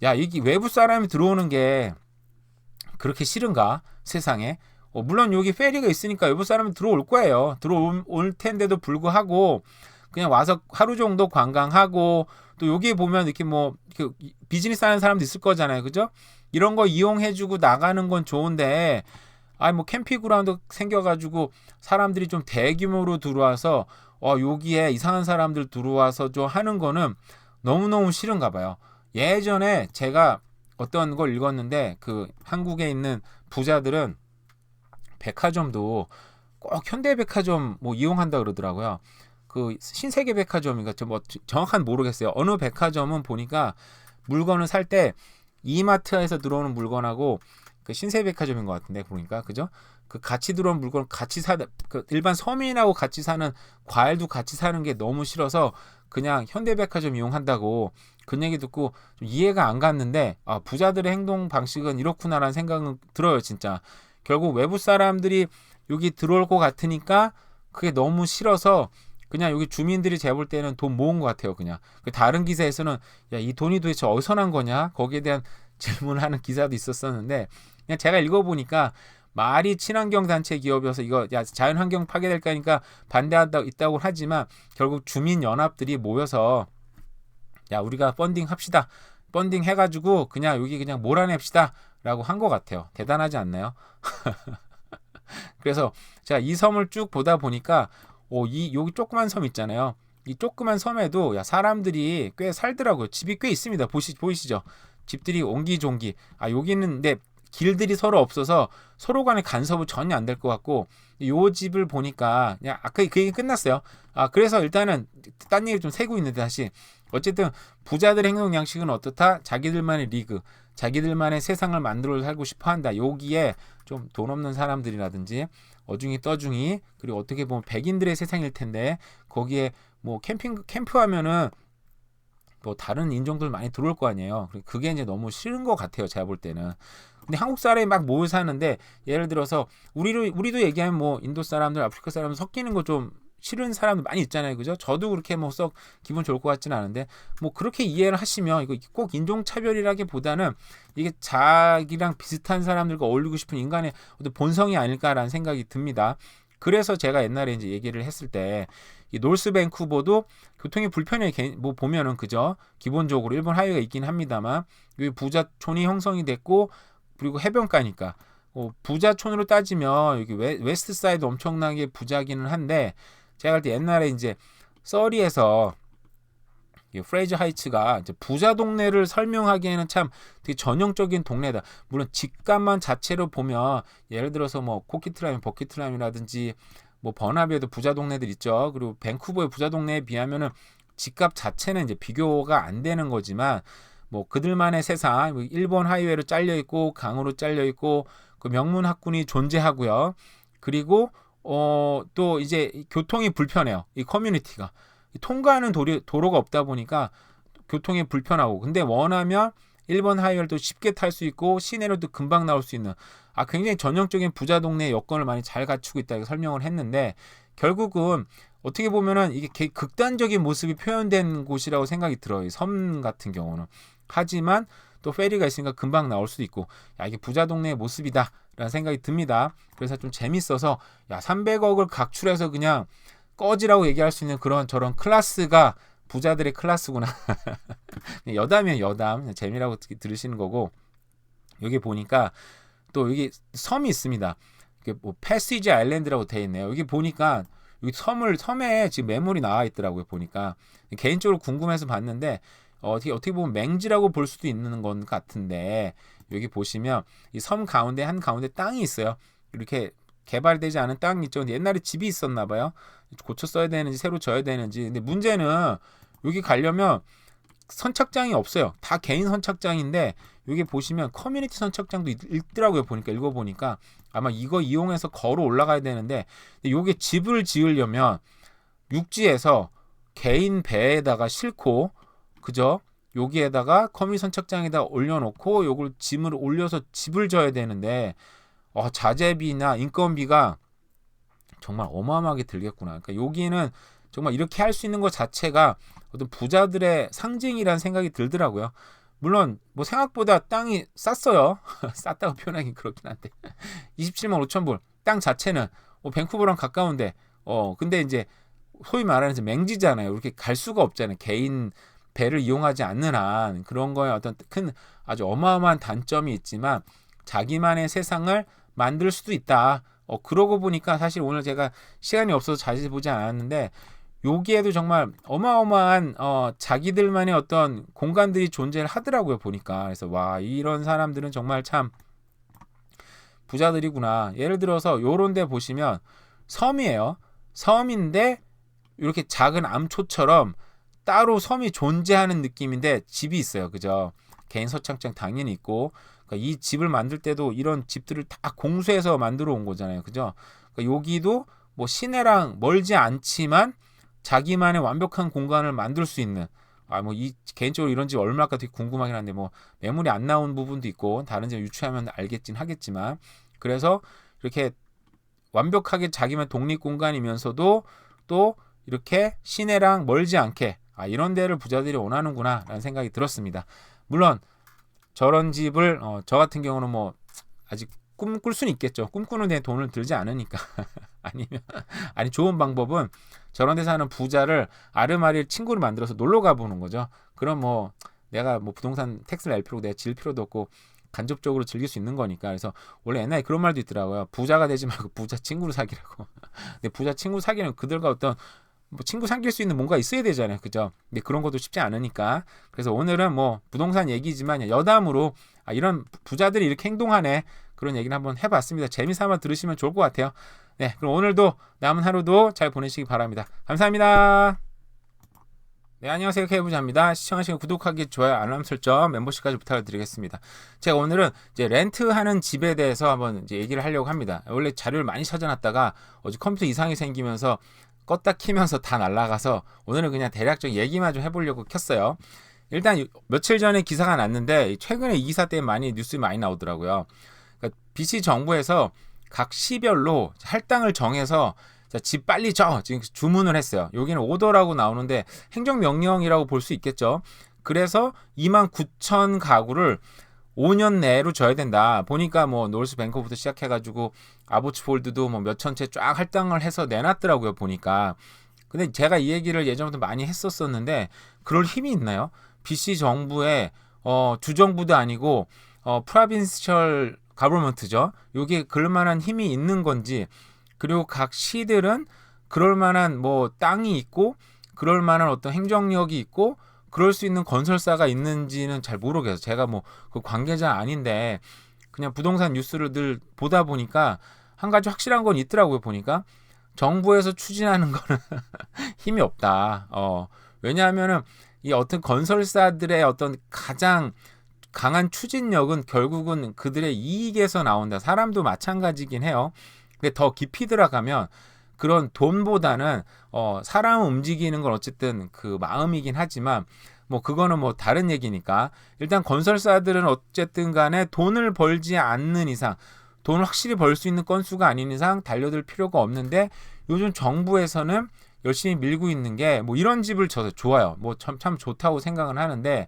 야 이게 외부 사람이 들어오는 게 그렇게 싫은가 세상에. 물론 여기 페리가 있으니까 외부 사람이 들어올 거예요. 들어올 텐데도 불구하고 그냥 와서 하루 정도 관광하고 또 여기 보면 이렇게 뭐 비즈니스 하는 사람도 있을 거잖아요. 그죠? 이런 거 이용해주고 나가는 건 좋은데 뭐 캠핑그라운드 생겨가지고 사람들이 좀 대규모로 들어와서 여기에 이상한 사람들 들어와서 좀 하는 거는 너무너무 싫은가 봐요. 예전에 제가 어떤 걸 읽었는데 그 한국에 있는 부자들은 백화점도 꼭 현대백화점 뭐 이용한다 그러더라고요. 그 신세계백화점인가 뭐 정확한 모르겠어요. 어느 백화점은 보니까 물건을 살 때 이마트에서 들어오는 물건하고 그 신세계백화점인 것 같은데 보니까 그죠? 그 같이 들어온 물건 같이 그 일반 서민하고 같이 사는 과일도 같이 사는 게 너무 싫어서 그냥 현대백화점 이용한다고 그 얘기 듣고 좀 이해가 안 갔는데 부자들의 행동 방식은 이렇구나라는 생각은 들어요 진짜. 결국 외부 사람들이 여기 들어올 것 같으니까 그게 너무 싫어서 그냥 여기 주민들이 제가 볼 때는 돈 모은 것 같아요. 그냥 다른 기사에서는 야, 이 돈이 도대체 어디서 난 거냐 거기에 대한 질문을 하는 기사도 있었었는데 그냥 제가 읽어보니까 말이 친환경 단체 기업이어서 이거 야 자연환경 파괴될 거니까 반대한다고 있다고 하지만 결국 주민 연합들이 모여서 야 우리가 펀딩 합시다. 펀딩 해가지고 그냥 여기 그냥 몰아냅시다 라고 한 것 같아요. 대단하지 않나요? 그래서 제가 이 섬을 쭉 보다 보니까 여기 조그만 섬 있잖아요. 이 조그만 섬에도 사람들이 꽤 살더라고요. 집이 꽤 있습니다. 보이시죠? 집들이 옹기종기. 여기는 근데 길들이 서로 없어서 서로 간의 간섭은 전혀 안 될 것 같고 요 집을 보니까 그냥 아까 그 얘기 끝났어요. 그래서 일단은 딴 얘기 좀 세고 있는데 다시 어쨌든 부자들의 행동 양식은 어떻다? 자기들만의 리그, 자기들만의 세상을 만들어 살고 싶어 한다. 여기에 좀 돈 없는 사람들이라든지 어중이 떠중이 그리고 어떻게 보면 백인들의 세상일 텐데 거기에 뭐 캠프하면은 뭐 다른 인종들 많이 들어올 거 아니에요. 그게 이제 너무 싫은 것 같아요. 제가 볼 때는. 근데 한국 사람이 막 모여 사는데 예를 들어서 우리도 얘기하면 뭐 인도 사람들, 아프리카 사람들 섞이는 거 좀 싫은 사람들 많이 있잖아요. 그죠? 저도 그렇게 뭐 썩 기분 좋을 것 같지는 않은데 뭐 그렇게 이해를 하시면 이거 꼭 인종차별이라기보다는 이게 자기랑 비슷한 사람들과 어울리고 싶은 인간의 어떤 본성이 아닐까라는 생각이 듭니다. 그래서 제가 옛날에 이제 얘기를 했을 때 이 노스 밴쿠버도 교통이 불편해 뭐 보면은 그죠? 기본적으로 일본 하이웨이가 있긴 합니다만 여기 부자촌이 형성이 됐고 그리고 해변가니까 부자촌으로 따지면 여기 웨스트 사이드 엄청나게 부자기는 한데 제가 할 때 옛날에 이제 서리에서 프레이저 하이츠가 이제 부자 동네를 설명하기에는 참 되게 전형적인 동네다. 물론 집값만 자체로 보면 예를 들어서 뭐 코키트라임, 버키트라임이라든지 뭐 버나비에도 부자 동네들 있죠. 그리고 밴쿠버의 부자 동네에 비하면은 집값 자체는 이제 비교가 안 되는 거지만 뭐 그들만의 세상, 일본 하이웨이로 잘려 있고 강으로 잘려 있고 그 명문 학군이 존재하고요. 그리고 또 이제 교통이 불편해요. 이 커뮤니티가 통과하는 도로가 없다 보니까 교통이 불편하고 근데 원하면 일본 하이웨이를 또 쉽게 탈 수 있고 시내로도 금방 나올 수 있는 굉장히 전형적인 부자 동네의 여건을 많이 잘 갖추고 있다 이렇게 설명을 했는데 결국은 어떻게 보면은 이게 극단적인 모습이 표현된 곳이라고 생각이 들어요. 이 섬 같은 경우는. 하지만 또 페리가 있으니까 금방 나올 수도 있고 이게 부자 동네의 모습이다 라는 생각이 듭니다. 그래서 좀 재밌어서 300억을 각출해서 그냥 꺼지라고 얘기할 수 있는 그런 저런 클래스가 부자들의 클래스구나. 여담이면 여담 재미라고 들으시는 거고 여기 보니까 또 여기 섬이 있습니다. 이게 뭐 패시지 아일랜드라고 돼 있네요. 여기 보니까 여기 섬에 지금 매물이 나와 있더라고요. 보니까 개인적으로 궁금해서 봤는데 어떻게 보면 맹지라고 볼 수도 있는 건 같은데 여기 보시면 이 섬 가운데 한 가운데 땅이 있어요. 이렇게 개발되지 않은 땅이 있죠. 근데 옛날에 집이 있었나 봐요. 고쳐 써야 되는지 새로 져야 되는지. 근데 문제는 여기 가려면 선착장이 없어요. 다 개인 선착장인데 여기 보시면 커뮤니티 선착장도 있더라고요. 읽어보니까 아마 이거 이용해서 걸어 올라가야 되는데 이게 집을 지으려면 육지에서 개인 배에다가 싣고 그죠? 여기에다가 커뮤니티 선착장에다 올려놓고 요걸 짐을 올려서 집을 져야 되는데 자재비나 인건비가 정말 어마어마하게 들겠구나. 그러니까 여기는 정말 이렇게 할 수 있는 것 자체가 어떤 부자들의 상징이라는 생각이 들더라고요. 물론 뭐 생각보다 땅이 쌌어요. 쌌다고 표현하긴 그렇긴 한데 27만 5천 불 땅 자체는 밴쿠버랑 가까운데 근데 이제 소위 말하는 이제 맹지잖아요. 이렇게 갈 수가 없잖아요. 개인 배를 이용하지 않는 한 그런 거에 어떤 큰 아주 어마어마한 단점이 있지만 자기만의 세상을 만들 수도 있다. 그러고 보니까 사실 오늘 제가 시간이 없어서 자세히 보지 않았는데 여기에도 정말 어마어마한 자기들만의 어떤 공간들이 존재를 하더라고요. 보니까. 그래서 와, 이런 사람들은 정말 참 부자들이구나. 예를 들어서 요런 데 보시면 섬이에요. 섬인데 이렇게 작은 암초처럼 따로 섬이 존재하는 느낌인데 집이 있어요. 그죠? 개인 서창장 당연히 있고 그러니까 이 집을 만들 때도 이런 집들을 다 공수해서 만들어 온 거잖아요. 그죠? 그러니까 여기도 뭐 시내랑 멀지 않지만 자기만의 완벽한 공간을 만들 수 있는 뭐 이 개인적으로 이런 집 얼마일까 되게 궁금하긴 한데 뭐 매물이 안 나온 부분도 있고 다른 집 유추하면 알겠긴 하겠지만 그래서 이렇게 완벽하게 자기만 독립 공간이면서도 또 이렇게 시내랑 멀지 않게 이런 데를 부자들이 원하는구나 라는 생각이 들었습니다. 물론 저런 집을 저 같은 경우는 뭐 아직 꿈꿀 수는 있겠죠. 꿈꾸는 데 돈을 들지 않으니까. 아니 좋은 방법은 저런 데 사는 부자를 아르마리를 친구를 만들어서 놀러 가보는 거죠. 그럼 뭐 내가 뭐 부동산 택스를 낼 필요고 내가 질 필요도 없고 간접적으로 즐길 수 있는 거니까. 그래서 원래 옛날에 그런 말도 있더라고요. 부자가 되지 말고 부자 친구를 사귀라고. 근데 부자 친구 사귀는 그들과 어떤 뭐 친구 사귈 수 있는 뭔가 있어야 되잖아요. 그죠? 근데 그런 것도 쉽지 않으니까. 그래서 오늘은 뭐 부동산 얘기지만 여담으로 이런 부자들이 이렇게 행동하네. 그런 얘기를 한번 해봤습니다. 재미삼아 들으시면 좋을 것 같아요. 네, 그럼 오늘도 남은 하루도 잘 보내시기 바랍니다. 감사합니다. 네, 안녕하세요. K부자입니다. 시청하시고 구독하기, 좋아요, 알람 설정, 멤버십까지 부탁을 드리겠습니다. 제가 오늘은 이제 렌트하는 집에 대해서 한번 이제 얘기를 하려고 합니다. 원래 자료를 많이 찾아놨다가 어제 컴퓨터 이상이 생기면서 껐다 키면서 다 날아가서 오늘은 그냥 대략적 얘기만 좀 해보려고 켰어요. 일단 며칠 전에 기사가 났는데 최근에 이 기사 때문에 많이 뉴스 많이 나오더라고요. 그러니까 BC 정부에서 각 시별로 할당을 정해서 집 빨리 줘 지금 주문을 했어요. 여기는 오더라고 나오는데 행정명령이라고 볼 수 있겠죠. 그래서 29,000 가구를 5년 내로 줘야 된다. 보니까 뭐 노스 밴커부터 시작해가지고 아보츠폴드도 뭐 몇천 채 쫙 할당을 해서 내놨더라고요. 보니까. 근데 제가 이 얘기를 예전부터 많이 했었었는데 그럴 힘이 있나요? BC 정부의 주정부도 아니고 프라빈시얼 가버먼트죠. 이게 그럴 만한 힘이 있는 건지 그리고 각 시들은 그럴 만한 뭐 땅이 있고 그럴 만한 어떤 행정력이 있고 그럴 수 있는 건설사가 있는지는 잘 모르겠어요. 제가 뭐 그 관계자 아닌데 그냥 부동산 뉴스를 늘 보다 보니까 한 가지 확실한 건 있더라고요. 보니까 정부에서 추진하는 거는 힘이 없다. 왜냐하면은 이 어떤 건설사들의 어떤 가장 강한 추진력은 결국은 그들의 이익에서 나온다. 사람도 마찬가지긴 해요. 근데 더 깊이 들어가면 그런 돈보다는 사람 움직이는 건 어쨌든 그 마음이긴 하지만 뭐 그거는 뭐 다른 얘기니까 일단 건설사들은 어쨌든 간에 돈을 벌지 않는 이상 돈을 확실히 벌 수 있는 건수가 아닌 이상 달려들 필요가 없는데 요즘 정부에서는 열심히 밀고 있는 게 뭐 이런 집을 저도 좋아요. 뭐 참 좋다고 생각은 하는데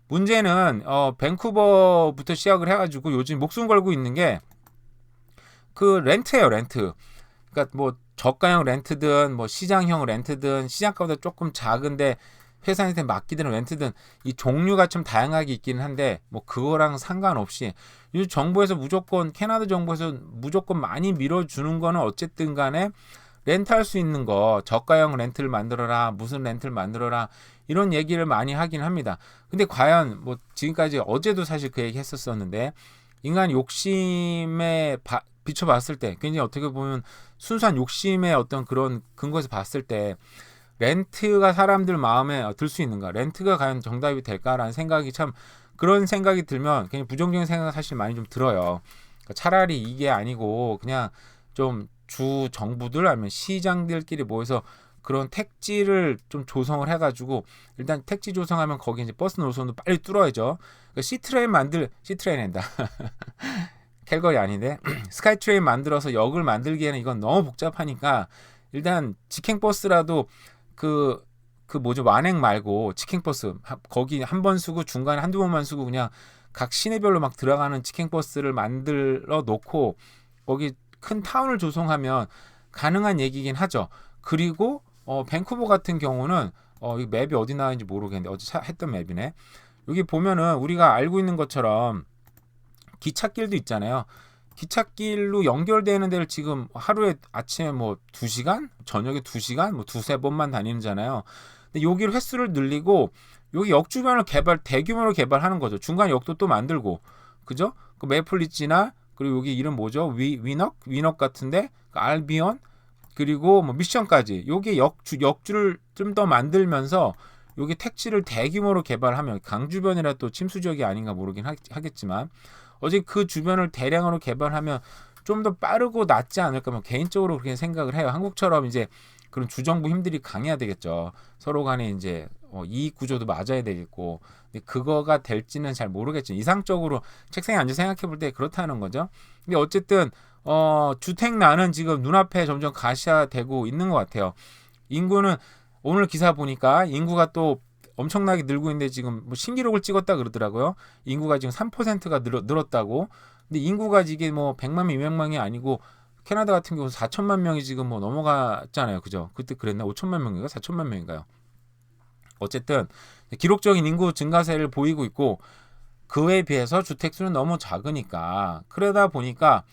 문제는 밴쿠버부터 시작을 해가지고 요즘 목숨 걸고 있는 게 그 렌트예요. 렌트. 그러니까 뭐 저가형 렌트든 뭐 시장형 렌트든 시장가보다 조금 작은데 회사한테 맡기든 렌트든 이 종류가 좀 다양하게 있기는 한데 뭐 그거랑 상관없이 이 정부에서 무조건 캐나다 정부에서 무조건 많이 밀어주는 거는 어쨌든 간에 렌트할 수 있는 거 저가형 렌트를 만들어라 무슨 렌트를 만들어라 이런 얘기를 많이 하긴 합니다. 근데 과연 뭐 지금까지 어제도 사실 그 얘기 했었었는데 인간 욕심에 비춰봤을 때 굉장히 어떻게 보면 순수한 욕심의 어떤 그런 근거에서 봤을 때 렌트가 사람들 마음에 들 수 있는가, 렌트가 과연 정답이 될까라는 생각이 참, 그런 생각이 들면 그냥 부정적인 생각이 사실 많이 좀 들어요. 그러니까 차라리 이게 아니고 그냥 좀 주 정부들 아니면 시장들끼리 모여서 그런 택지를 좀 조성을 해가지고 일단 택지 조성하면 거기 이제 버스 노선도 빨리 뚫어야죠. 그러니까 시트레인이다. 캘거리 아닌데 스카이트레인 만들어서 역을 만들기에는 이건 너무 복잡하니까 일단 직행버스라도 그 뭐죠, 완행 말고 직행버스 거기 한 번 쓰고 중간에 한두 번만 쓰고 그냥 각 시내별로 막 들어가는 직행버스를 만들어 놓고 거기 큰 타운을 조성하면 가능한 얘기긴 하죠. 그리고 밴쿠버 같은 경우는 이 맵이 어디 나왔는지 모르겠는데 어제 했던 맵이네. 여기 보면은 우리가 알고 있는 것처럼 기찻길도 있잖아요. 기찻길로 연결되는 데를 지금 하루에 아침에 뭐 2시간, 저녁에 2시간, 뭐 두세 번만 다니잖아요. 근데 여기를 횟수를 늘리고 여기 역 주변을 대규모로 개발하는 거죠. 중간 역도 또 만들고, 그죠? 그 메이플리지나 그리고 여기 이름 뭐죠? 위넉 같은데, 그 알비온 그리고 뭐 미션까지 여기 역주를 좀 더 만들면서 여기 택지를 대규모로 개발하면 강 주변이라 또 침수 지역이 아닌가 모르긴 하겠지만 어제 그 주변을 대량으로 개발하면 좀 더 빠르고 낫지 않을까 뭐 개인적으로 그렇게 생각을 해요. 한국처럼 이제 그런 주정부 힘들이 강해야 되겠죠. 서로 간에 이제 이익 구조도 맞아야 되겠고, 근데 그거가 될지는 잘 모르겠죠. 이상적으로 책상에 앉아 생각해 볼 때 그렇다는 거죠. 근데 어쨌든 주택 난은 지금 눈앞에 점점 가시화되고 있는 것 같아요. 인구는 오늘 기사 보니까 인구가 또 엄청나게 늘고 있는데 지금 뭐 신기록을 찍었다 그러더라고요. 인구가 지금 3%가 늘었다고. 근데 인구가 이게 뭐 100만 명, 200만이 아니고 캐나다 같은 경우 4천만 명이 지금 뭐 넘어갔잖아요. 그죠? 그때 그랬나? 5천만 명인가? 4천만 명인가요? 어쨌든 기록적인 인구 증가세를 보이고 있고 그에 비해서 주택수는 너무 작으니까 그러다 보니까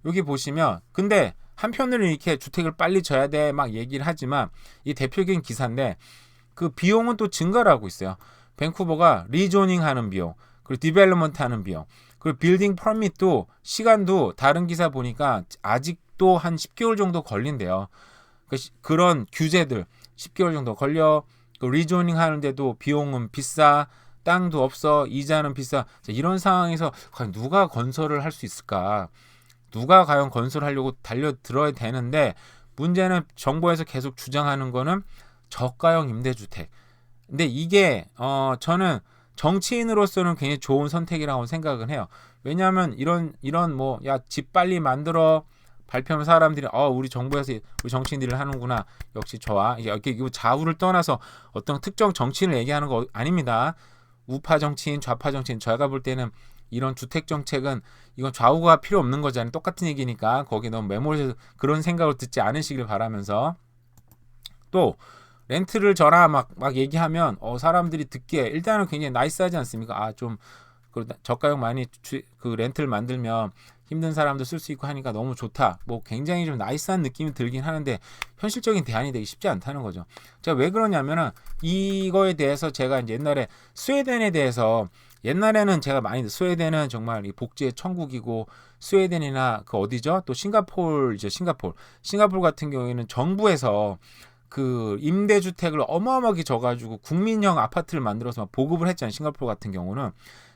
여기 보시면 근데 한편으로는 이렇게 주택을 빨리 져야 돼 막 얘기를 하지만 이 대표적인 기사인데 그 비용은 또 증가를 하고 있어요. 밴쿠버가 리조닝 하는 비용, 그리고 디벨롭먼트 하는 비용, 그리고 빌딩 퍼밋도 시간도 다른 기사 보니까 아직도 한 10개월 정도 걸린대요. 그런 규제들 10개월 정도 걸려. 그 리조닝 하는데도 비용은 비싸. 땅도 없어. 이자는 비싸. 자, 이런 상황에서 과연 누가 건설을 할 수 있을까? 누가 과연 건설하려고 달려들어야 되는데 문제는 정부에서 계속 주장하는 거는 저가형 임대주택. 근데 이게 저는 정치인으로서는 굉장히 좋은 선택이라고 생각을 해요. 왜냐하면 이런 뭐 야 집 빨리 만들어 발표하면 사람들이 우리 정부에서 우리 정치인들이 하는구나. 역시 좋아. 이게 좌우를 떠나서 어떤 특정 정치인을 얘기하는 거 아닙니다. 우파 정치인, 좌파 정치인, 제가 볼 때는 이런 주택 정책은 이건 좌우가 필요 없는 거잖아요. 똑같은 얘기니까 거기 너무 매몰해서 그런 생각을 듣지 않으시길 바라면서 또 렌트를 줘라 막 얘기하면 사람들이 듣기에 일단은 굉장히 나이스하지 않습니까? 좀 저가형 많이 그 렌트를 만들면 힘든 사람도 쓸 수 있고 하니까 너무 좋다. 뭐 굉장히 좀 나이스한 느낌이 들긴 하는데 현실적인 대안이 되기 쉽지 않다는 거죠. 제가 왜 그러냐면은 이거에 대해서 제가 이제 옛날에 스웨덴에 대해서 옛날에는 제가 많이 스웨덴은 정말 이 복지의 천국이고 스웨덴이나 그 어디죠? 또 싱가포르 같은 경우에는 정부에서 그 임대주택을 어마어마하게 져가지고 국민형 아파트를 만들어서 막 보급을 했잖아요. 싱가포르 같은 경우는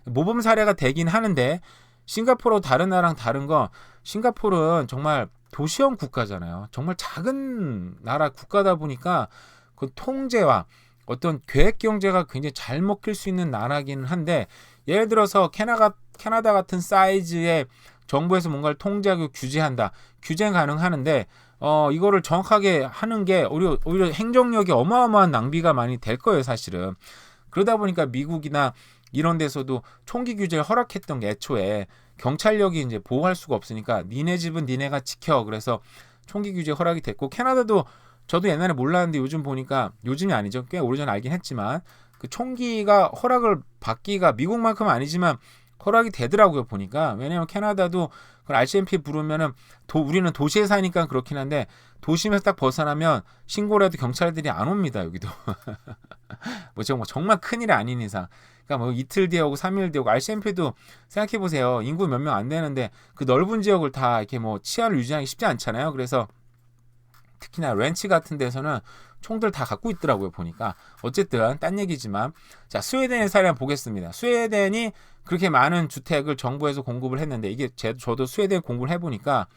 모범 사례가 되긴 하는데 싱가포르 다른 나라랑 다른 건 싱가포르는 정말 도시형 국가잖아요. 정말 작은 나라 국가다 보니까 그 통제와 어떤 계획 경제가 굉장히 잘 먹힐 수 있는 나라기는 한데 예를 들어서 캐나다 같은 사이즈의 정부에서 뭔가를 통제하고 규제한다. 규제 가능하는데 이거를 정확하게 하는 게 오히려 행정력이 어마어마한 낭비가 많이 될 거예요, 사실은. 그러다 보니까 미국이나 이런 데서도 총기 규제를 허락했던 게 애초에 경찰력이 이제 보호할 수가 없으니까 니네 집은 니네가 지켜. 그래서 총기 규제 허락이 됐고 캐나다도 저도 옛날에 몰랐는데 요즘 보니까, 요즘이 아니죠. 꽤 오래전에 알긴 했지만 그 총기가 허락을 받기가 미국만큼은 아니지만 허락이 되더라고요 보니까. 왜냐면 캐나다도 그 RCMP 부르면은 우리는 도시에 사니까 그렇긴 한데 도심에서 딱 벗어나면 신고를 해도 경찰들이 안 옵니다 여기도. 뭐 정말 큰일이 아닌 이상. 그러니까 뭐 이틀 뒤에 오고 3일 뒤에 오고. RCMP도 생각해 보세요. 인구 몇 명 안 되는데 그 넓은 지역을 다 이렇게 뭐 치안을 유지하기 쉽지 않잖아요. 그래서 특히나 렌치 같은 데서는 총들 다 갖고 있더라고요 보니까. 어쨌든 딴 얘기지만, 자 스웨덴의 사례 한번 보겠습니다. 스웨덴이 그렇게 많은 주택을 정부에서 공급을 했는데, 이게 저도 스웨덴 공부를 해보니까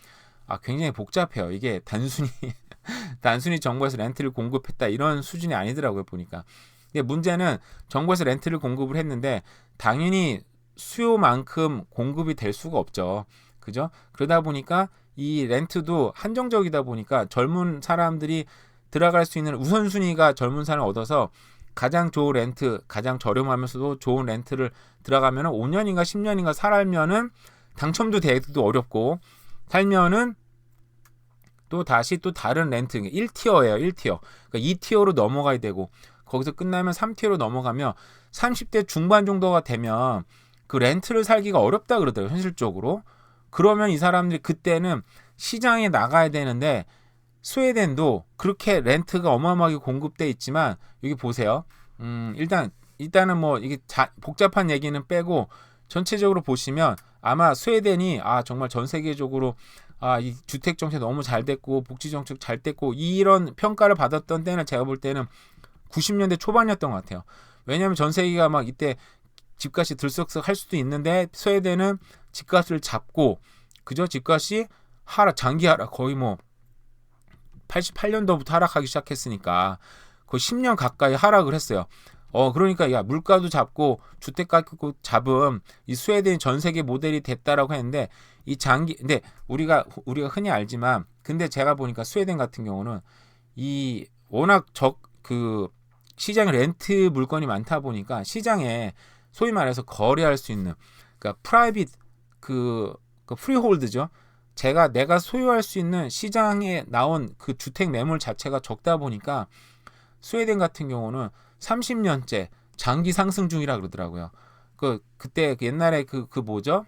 굉장히 복잡해요. 이게 단순히 정부에서 렌트를 공급했다 이런 수준이 아니더라고요 보니까. 근데 문제는 정부에서 렌트를 공급을 했는데 당연히 수요만큼 공급이 될 수가 없죠. 그죠? 그러다 보니까 이 렌트도 한정적이다 보니까 젊은 사람들이 들어갈 수 있는 우선순위가, 젊은 사람을 얻어서 가장 좋은 렌트, 가장 저렴하면서도 좋은 렌트를 들어가면 5년인가 10년인가 살면은 당첨도 되기도 어렵고, 살면은 또 다시 또 다른 렌트, 1티어예요 1티어. 그러니까 2티어로 넘어가야 되고, 거기서 끝나면 3티어로 넘어가면 30대 중반 정도가 되면 그 렌트를 살기가 어렵다 그러더라고요 현실적으로. 그러면 이 사람들이 그때는 시장에 나가야 되는데, 스웨덴도 그렇게 렌트가 어마어마하게 공급돼 있지만, 여기 보세요. 일단은 뭐 이게 복잡한 얘기는 빼고 전체적으로 보시면 아마 스웨덴이 정말 전 세계적으로 이 주택 정책 너무 잘 됐고 복지 정책 잘 됐고 이런 평가를 받았던 때는 제가 볼 때는 90년대 초반이었던 것 같아요. 왜냐하면 전 세계가 막 이때 집값이 들썩썩 할 수도 있는데 스웨덴은 집값을 잡고, 그죠? 집값이 장기 하락, 거의 뭐 88년도부터 하락하기 시작했으니까 거의 10년 가까이 하락을 했어요. 그러니까 물가도 잡고 주택 가격도 잡은 이 스웨덴이 전 세계 모델이 됐다라고 했는데, 근데 우리가 흔히 알지만, 근데 제가 보니까 스웨덴 같은 경우는 이 워낙 시장에 렌트 물건이 많다 보니까 시장에 소위 말해서 거래할 수 있는, 그러니까 프라이빗 프리홀드죠. 내가 소유할 수 있는 시장에 나온 그 주택 매물 자체가 적다 보니까 스웨덴 같은 경우는 30년째 장기 상승 중이라 그러더라고요. 그때 옛날에 뭐죠?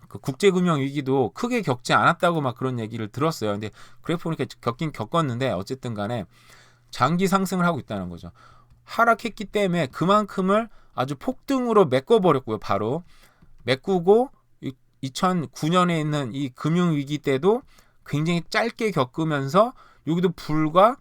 그 국제금융 위기도 크게 겪지 않았다고 막 그런 얘기를 들었어요. 근데 그래프 보니까 겪긴 겪었는데 어쨌든 간에 장기 상승을 하고 있다는 거죠. 하락했기 때문에 그만큼을 아주 폭등으로 메꿔버렸고요. 바로 메꾸고 2009년에 있는 이 금융위기 때도 굉장히 짧게 겪으면서 여기도 불과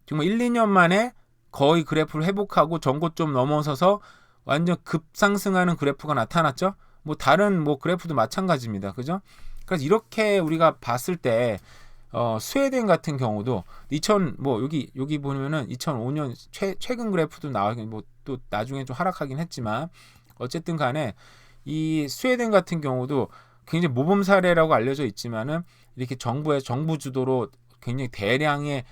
정말 1, 2년 만에 거의 그래프를 회복하고 전고점 넘어서서 완전 급상승하는 그래프가 나타났죠. 뭐 다른 그래프도 마찬가지입니다. 그죠? 그래서 이렇게 우리가 봤을 때 스웨덴 같은 경우도 여기 보면은 2005년 최근 그래프도 나오긴 또 나중에 좀 하락하긴 했지만, 어쨌든 간에 이 스웨덴 같은 경우도 굉장히 모범 사례라고 알려져 있지만은 이렇게 정부 주도로 굉장히 대량의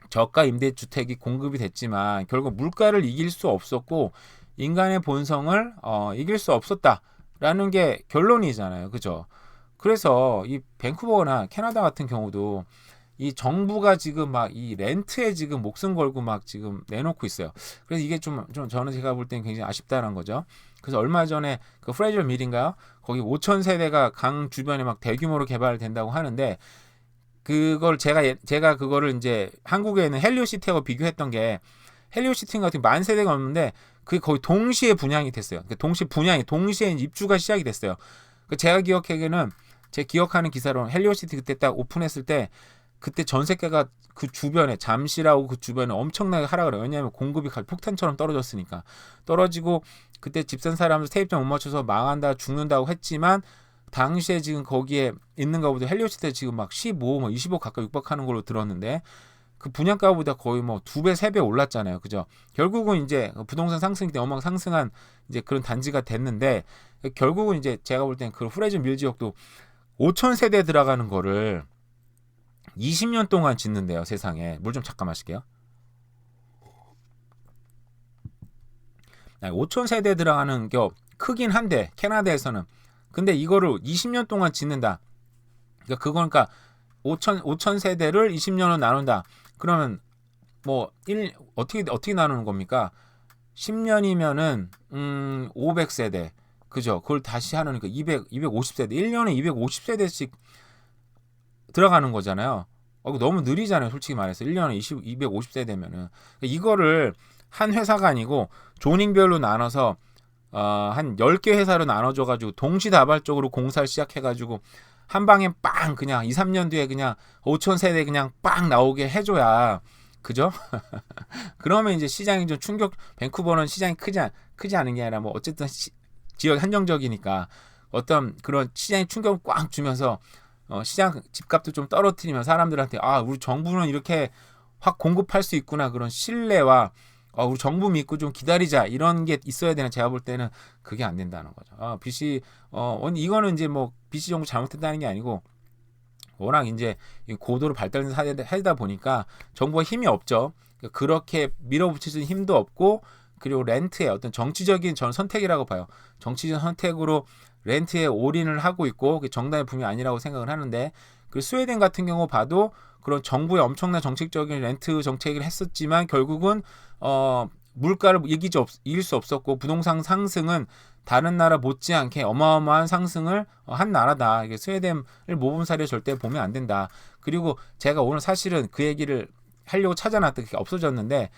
저가 임대 주택이 공급이 됐지만 결국 물가를 이길 수 없었고 인간의 본성을 이길 수 없었다라는 게 결론이잖아요. 그죠? 그래서 이 밴쿠버나 캐나다 같은 경우도 이 정부가 지금 막 이 렌트에 지금 목숨 걸고 막 지금 내놓고 있어요. 그래서 이게 좀 저는 제가 볼 때는 굉장히 아쉽다는 거죠. 그래서 얼마 전에 그 프레저 밀인가요? 거기 5천 세대가 강 주변에 막 대규모로 개발된다고 하는데, 그걸 제가 그거를 이제 한국에 있는 헬리오시티하고 비교했던 게, 헬리오시티 같은 만 세대가 없는데 그게 거의 동시에 분양이 됐어요. 동시에 입주가 시작이 됐어요. 제가 기억하는 기사로 헬리오시티 그때 딱 오픈했을 때 그때 전세가가 그 주변에 잠실하고 그 주변에 엄청나게 하락을 해요. 왜냐하면 공급이 폭탄처럼 떨어졌으니까. 떨어지고 그때 집산 사람들 세입자 못 맞춰서 망한다 죽는다고 했지만, 당시에 지금 거기에 있는 것보다 헬리오시티에 지금 막 15, 25 가까이 육박하는 걸로 들었는데, 그 분양가보다 거의 2배, 3배 올랐잖아요. 그죠? 결국은 이제 부동산 상승 때 어마어마하게 상승한 이제 그런 단지가 됐는데, 결국은 이제 제가 볼 땐 그 프레저 밀 지역도 5천 세대 들어가는 거를 20년 동안 짓는데요. 세상에. 물 좀 잠깐 마실게요. 5천 세대 들어가는 게 크긴 한데 캐나다에서는, 근데 이거를 20년 동안 짓는다. 그러니까 5천 세대를 20년으로 나눈다. 그러면 뭐 어떻게 나누는 겁니까? 10년이면은 500세대. 그죠? 그걸 다시 하니까 250세대. 1년에 250세대씩 들어가는 거잖아요. 너무 느리잖아요. 솔직히 말해서 1년에 250세대면은 이거를 한 회사가 아니고 조닝별로 나눠서 한 10개 회사로 나눠줘 가지고 동시다발적으로 공사를 시작해 가지고 한 방에 빵 그냥 2, 3년 뒤에 그냥 5천 세대 그냥 빵 나오게 해줘야 그죠? 그러면 이제 시장이 좀 밴쿠버는 시장이 크지 않은 게 아니라 뭐 어쨌든 지역 한정적이니까 어떤 그런 시장에 충격을 꽉 주면서 시장 집값도 좀 떨어뜨리면 사람들한테 우리 정부는 이렇게 확 공급할 수 있구나 그런 신뢰와 우리 정부 믿고 좀 기다리자 이런 게 있어야 되는 제가 볼 때는 그게 안 된다는 거죠. BC 이거는 이제 뭐 BC 정부 잘못했다는 게 아니고 워낙 이제 고도로 발달된 사회다 보니까 정부가 힘이 없죠. 그렇게 밀어붙일 수 있는 힘도 없고 그리고 렌트의 어떤 정치적인 전 선택이라고 봐요. 정치적 선택으로 렌트에 올인을 하고 있고 정당의 분이 아니라고 생각을 하는데 그 스웨덴 같은 경우 봐도 그런 정부의 엄청난 정책적인 렌트 정책을 했었지만 결국은 물가를 이길 수 없었고 부동산 상승은 다른 나라 못지않게 어마어마한 상승을 한 나라다. 이게 스웨덴을 모범 사례 절대 보면 안 된다. 그리고 제가 오늘 사실은 그 얘기를 하려고 찾아놨더니 그게 없어졌는데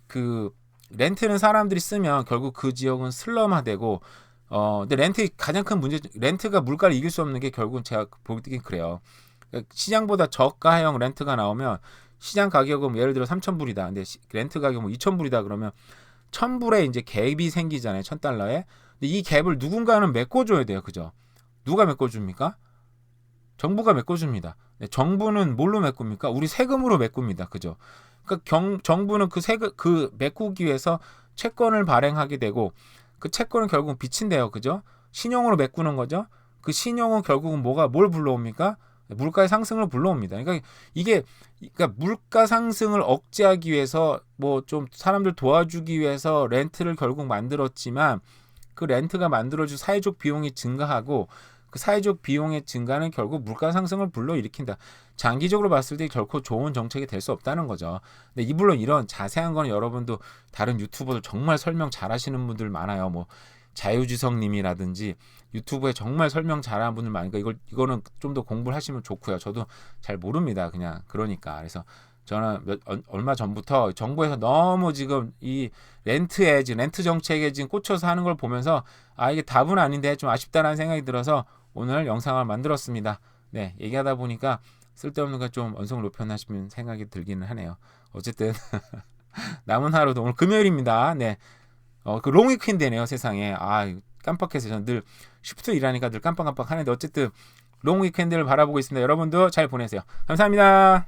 그 렌트는 사람들이 쓰면 결국 그 지역은 슬럼화되고 근데 렌트의 가장 큰 문제 렌트가 물가를 이길 수 없는 게 결국은 제가 보기엔 그래요. 시장보다 저가형 렌트가 나오면 시장 가격은 예를 들어 3,000불이다. 근데 렌트 가격은 2,000불이다 그러면 1,000불에 이제 갭이 생기잖아요. 1,000달러에. 근데 이 갭을 누군가는 메꿔줘야 돼요. 그죠? 누가 메꿔줍니까? 정부가 메꿔줍니다. 정부는 뭘로 메꿉니까? 우리 세금으로 메꿉니다. 그죠? 그러니까 정부는 그 메꾸기 위해서 채권을 발행하게 되고 그 채권은 결국 빚인데요. 그죠? 신용으로 메꾸는 거죠. 그 신용은 결국은 뭘 불러옵니까? 물가의 상승을 불러옵니다. 그러니까 물가 상승을 억제하기 위해서 뭐 좀 사람들 도와주기 위해서 렌트를 결국 만들었지만 그 렌트가 만들어준 사회적 비용이 증가하고 그 사회적 비용의 증가는 결국 물가 상승을 불러일으킨다. 장기적으로 봤을 때 결코 좋은 정책이 될 수 없다는 거죠. 근데 물론 이런 자세한 거는 여러분도 다른 유튜버들 정말 설명 잘하시는 분들 많아요. 뭐 자유지성님이라든지 유튜브에 정말 설명 잘하는 분들 많으니까 이거는 좀 더 공부를 하시면 좋고요. 저도 잘 모릅니다. 그냥 그러니까 그래서 저는 얼마 전부터 정부에서 너무 지금 이 렌트 정책에 지금 꽂혀서 하는 걸 보면서 이게 답은 아닌데 좀 아쉽다라는 생각이 들어서 오늘 영상을 만들었습니다. 네, 얘기하다 보니까 쓸데없는 거 좀 언성을 높였나 싶은 생각이 들기는 하네요. 어쨌든 남은 하루도 오늘 금요일입니다. 네. 그 롱위크엔드네요, 세상에. 깜빡해서 저는 늘 쉬프트 일하니까 늘 깜빡깜빡 하는데 어쨌든 롱위크엔드를 바라보고 있습니다. 여러분도 잘 보내세요. 감사합니다.